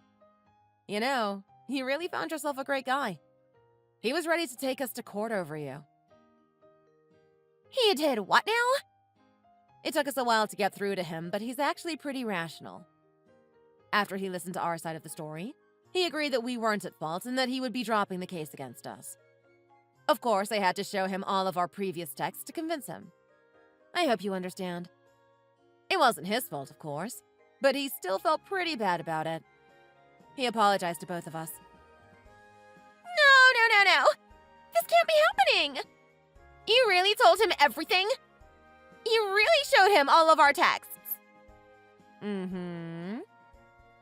You know, you really found yourself a great guy. He was ready to take us to court over you. He did what now? It took us a while to get through to him, but he's actually pretty rational. After he listened to our side of the story, he agreed that we weren't at fault and that he would be dropping the case against us. Of course, I had to show him all of our previous texts to convince him. I hope you understand. It wasn't his fault, of course, but he still felt pretty bad about it. He apologized to both of us. No. This can't be happening. You really told him everything? You really showed him all of our texts? Mm-hmm.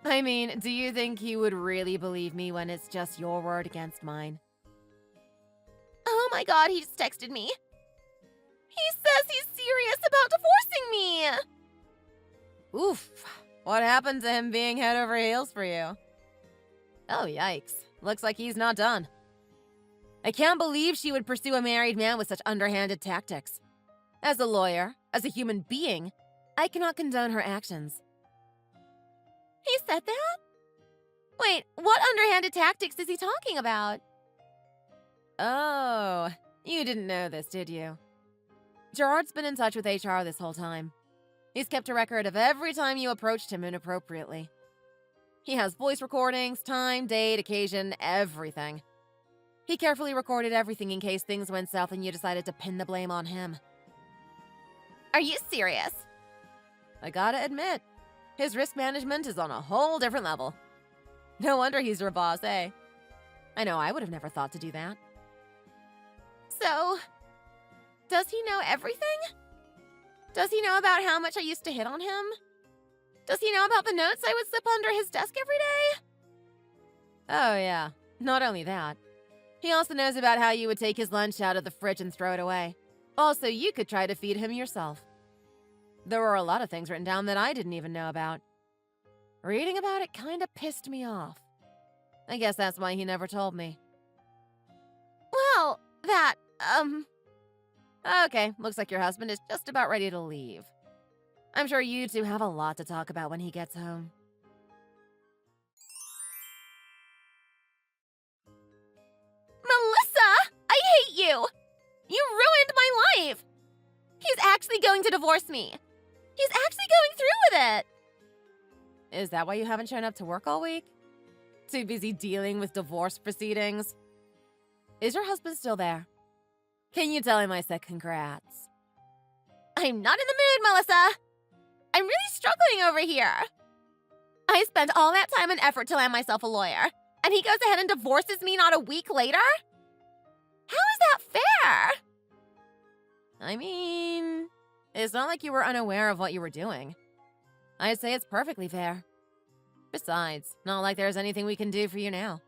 I mean, do you think he would really believe me when it's just your word against mine? Oh my god, he just texted me. He says he's serious about divorcing me. Oof. What happened to him being head over heels for you? Oh, yikes. Looks like he's not done. I can't believe she would pursue a married man with such underhanded tactics. As a lawyer, as a human being, I cannot condone her actions. He said that? Wait, what underhanded tactics is he talking about? Oh, you didn't know this, did you? Gerard's been in touch with HR this whole time. He's kept a record of every time you approached him inappropriately. He has voice recordings, time, date, occasion, everything. He carefully recorded everything in case things went south and you decided to pin the blame on him. Are you serious? I gotta admit, his risk management is on a whole different level. No wonder he's your boss, eh? I know I would have never thought to do that. So, does he know everything? Does he know about how much I used to hit on him? Does he know about the notes I would slip under his desk every day? Oh yeah, not only that. He also knows about how you would take his lunch out of the fridge and throw it away. Also, you could try to feed him yourself. There were a lot of things written down that I didn't even know about. Reading about it kinda pissed me off. I guess that's why he never told me. Well, that, Okay, looks like your husband is just about ready to leave. I'm sure you two have a lot to talk about when he gets home. Melissa! I hate you! You ruined my life! He's actually going to divorce me. He's actually going through with it. Is that why you haven't shown up to work all week? Too busy dealing with divorce proceedings? Is your husband still there? Can you tell him I said congrats? I'm not in the mood, Melissa. I'm really struggling over here. I spent all that time and effort to land myself a lawyer, and he goes ahead and divorces me not a week later? How is that fair? I mean, it's not like you were unaware of what you were doing. I'd say it's perfectly fair. Besides, not like there's anything we can do for you now.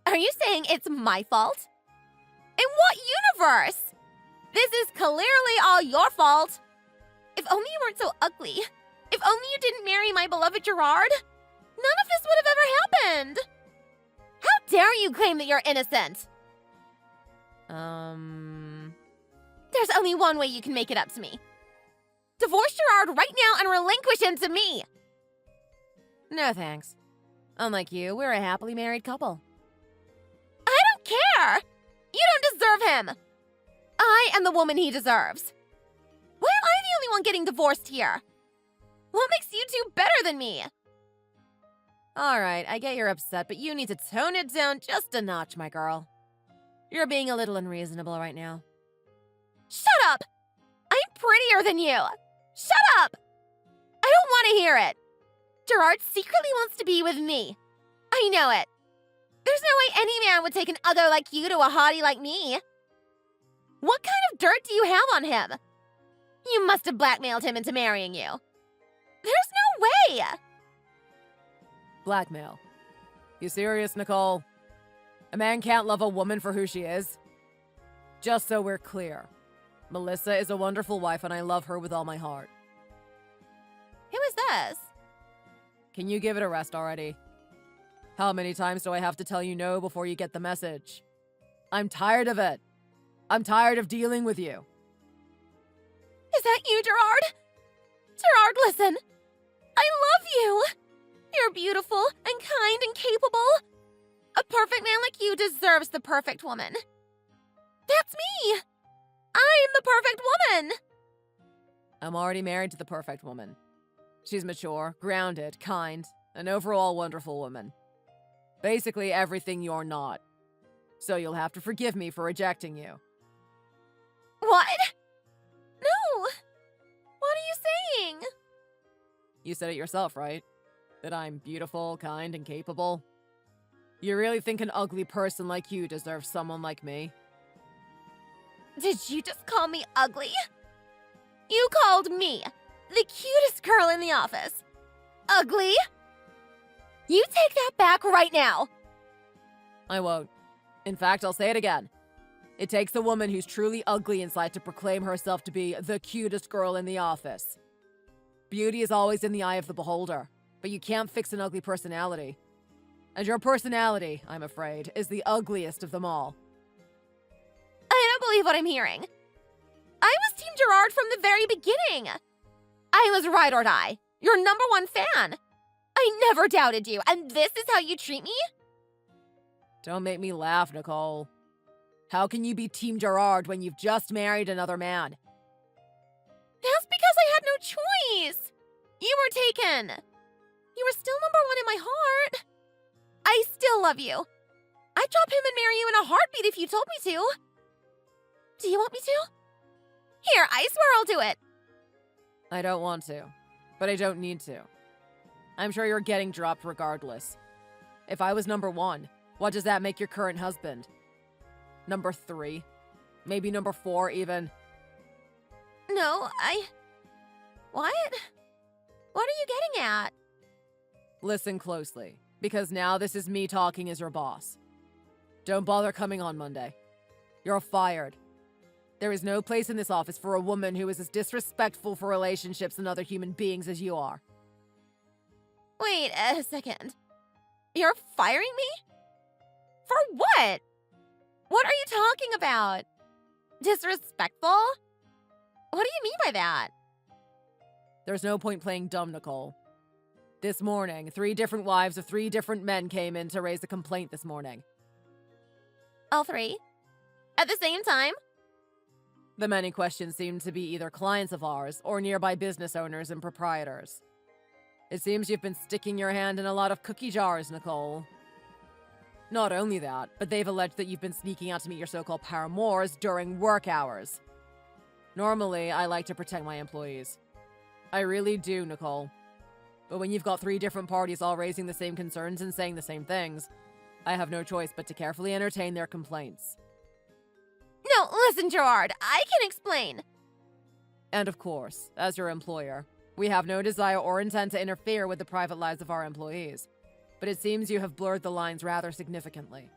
Are you saying it's my fault? In what universe? This is clearly all your fault. If only you weren't so ugly. If only you didn't marry my beloved Gerard. None of this would have ever happened. How dare you claim that you're innocent? There's only one way you can make it up to me. Divorce Gerard right now and relinquish him to me. No thanks. Unlike you, we're a happily married couple. I don't care. him! I am the woman he deserves. Why am I the only one getting divorced here? What makes you two better than me? All right, I get you're upset, but you need to tone it down just a notch, my girl. You're being a little unreasonable right now. Shut up! I'm prettier than you! Shut up! I don't want to hear it! Gerard secretly wants to be with me. I know it. There's no way any man would take an other like you to a hottie like me. What kind of dirt do you have on him? You must have blackmailed him into marrying you. There's no way! Blackmail. You serious, Nicole? A man can't love a woman for who she is? Just so we're clear, Melissa is a wonderful wife and I love her with all my heart. Who is this? Can you give it a rest already? How many times do I have to tell you no before you get the message? I'm tired of it. I'm tired of dealing with you. Is that you, Gerard? Gerard, listen. I love you. You're beautiful and kind and capable. A perfect man like you deserves the perfect woman. That's me. I'm the perfect woman. I'm already married to the perfect woman. She's mature, grounded, kind, an overall wonderful woman. Basically everything you're not. So you'll have to forgive me for rejecting you. What? No. What are you saying? You said it yourself, right? That I'm beautiful, kind, and capable. You really think an ugly person like you deserves someone like me? Did you just call me ugly? You called me, the cutest girl in the office, ugly? You take that back right now. I won't. In fact, I'll say it again. It takes a woman who's truly ugly inside to proclaim herself to be the cutest girl in the office. Beauty is always in the eye of the beholder, but you can't fix an ugly personality. And your personality, I'm afraid, is the ugliest of them all. I don't believe what I'm hearing. I was Team Gerard from the very beginning. I was ride or die, your #1 fan. I never doubted you, and this is how you treat me? Don't make me laugh, Nicole. How can you be Team Gerard when you've just married another man? That's because I had no choice. You were taken. You were still #1 in my heart. I still love you. I'd drop him and marry you in a heartbeat if you told me to. Do you want me to? Here, I swear I'll do it. I don't want to, but I don't need to. I'm sure you're getting dropped regardless. If I was #1, what does that make your current husband? #3? Maybe #4 even? No, What? What are you getting at? Listen closely, because now this is me talking as your boss. Don't bother coming on Monday. You're fired. There is no place in this office for a woman who is as disrespectful for relationships and other human beings as you are. Wait a second. You're firing me? For what? What are you talking about? Disrespectful? What do you mean by that? There's no point playing dumb, Nicole. This morning, 3 different wives of 3 different men came in to raise a complaint this morning. All 3? At the same time? The men in question seemed to be either clients of ours or nearby business owners and proprietors. It seems you've been sticking your hand in a lot of cookie jars, Nicole. Not only that, but they've alleged that you've been sneaking out to meet your so-called paramours during work hours. Normally, I like to protect my employees. I really do, Nicole. But when you've got 3 different parties all raising the same concerns and saying the same things, I have no choice but to carefully entertain their complaints. No, listen, Gerard, I can explain. And of course, as your employer, we have no desire or intent to interfere with the private lives of our employees, but it seems you have blurred the lines rather significantly.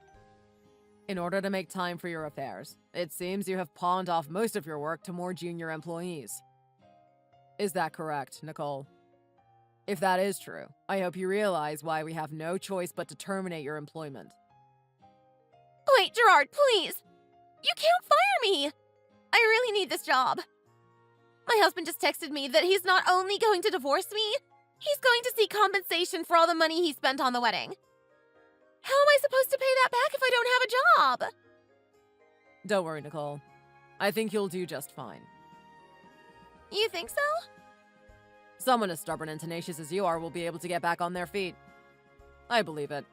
In order to make time for your affairs, it seems you have pawned off most of your work to more junior employees. Is that correct, Nicole? If that is true, I hope you realize why we have no choice but to terminate your employment. Wait, Gerard, please! You can't fire me! I really need this job. My husband just texted me that he's not only going to divorce me, he's going to seek compensation for all the money he spent on the wedding. How am I supposed to pay that back if I don't have a job? Don't worry, Nicole. I think you'll do just fine. You think so? Someone as stubborn and tenacious as you are will be able to get back on their feet. I believe it.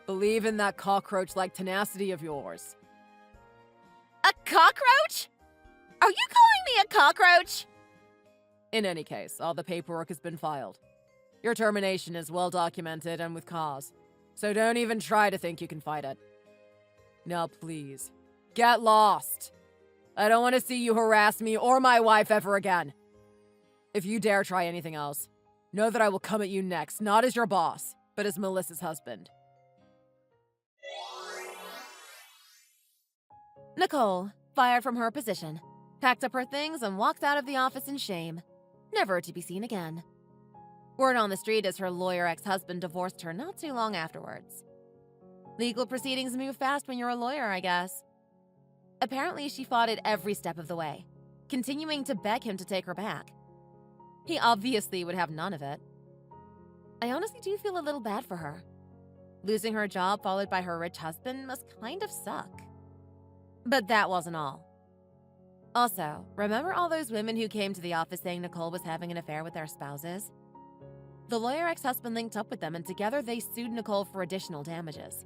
Believe in that cockroach-like tenacity of yours. A cockroach? Are you calling me a cockroach? In any case, all the paperwork has been filed. Your termination is well documented and with cause, so don't even try to think you can fight it. Now please, get lost. I don't want to see you harass me or my wife ever again. If you dare try anything else, know that I will come at you next, not as your boss, but as Melissa's husband. Nicole, fired from her position, packed up her things and walked out of the office in shame, never to be seen again. Word on the street is her lawyer ex-husband divorced her not too long afterwards. Legal proceedings move fast when you're a lawyer, I guess. Apparently, she fought it every step of the way, continuing to beg him to take her back. He obviously would have none of it. I honestly do feel a little bad for her. Losing her job followed by her rich husband must kind of suck. But that wasn't all. Also, remember all those women who came to the office saying Nicole was having an affair with their spouses? The lawyer ex-husband linked up with them, and together they sued Nicole for additional damages.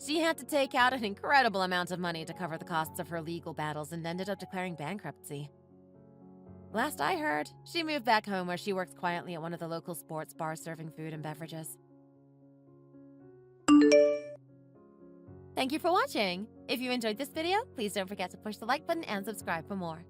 She had to take out an incredible amount of money to cover the costs of her legal battles and ended up declaring bankruptcy. Last I heard, she moved back home where she works quietly at one of the local sports bars serving food and beverages. Thank you for watching! If you enjoyed this video, please don't forget to push the like button and subscribe for more.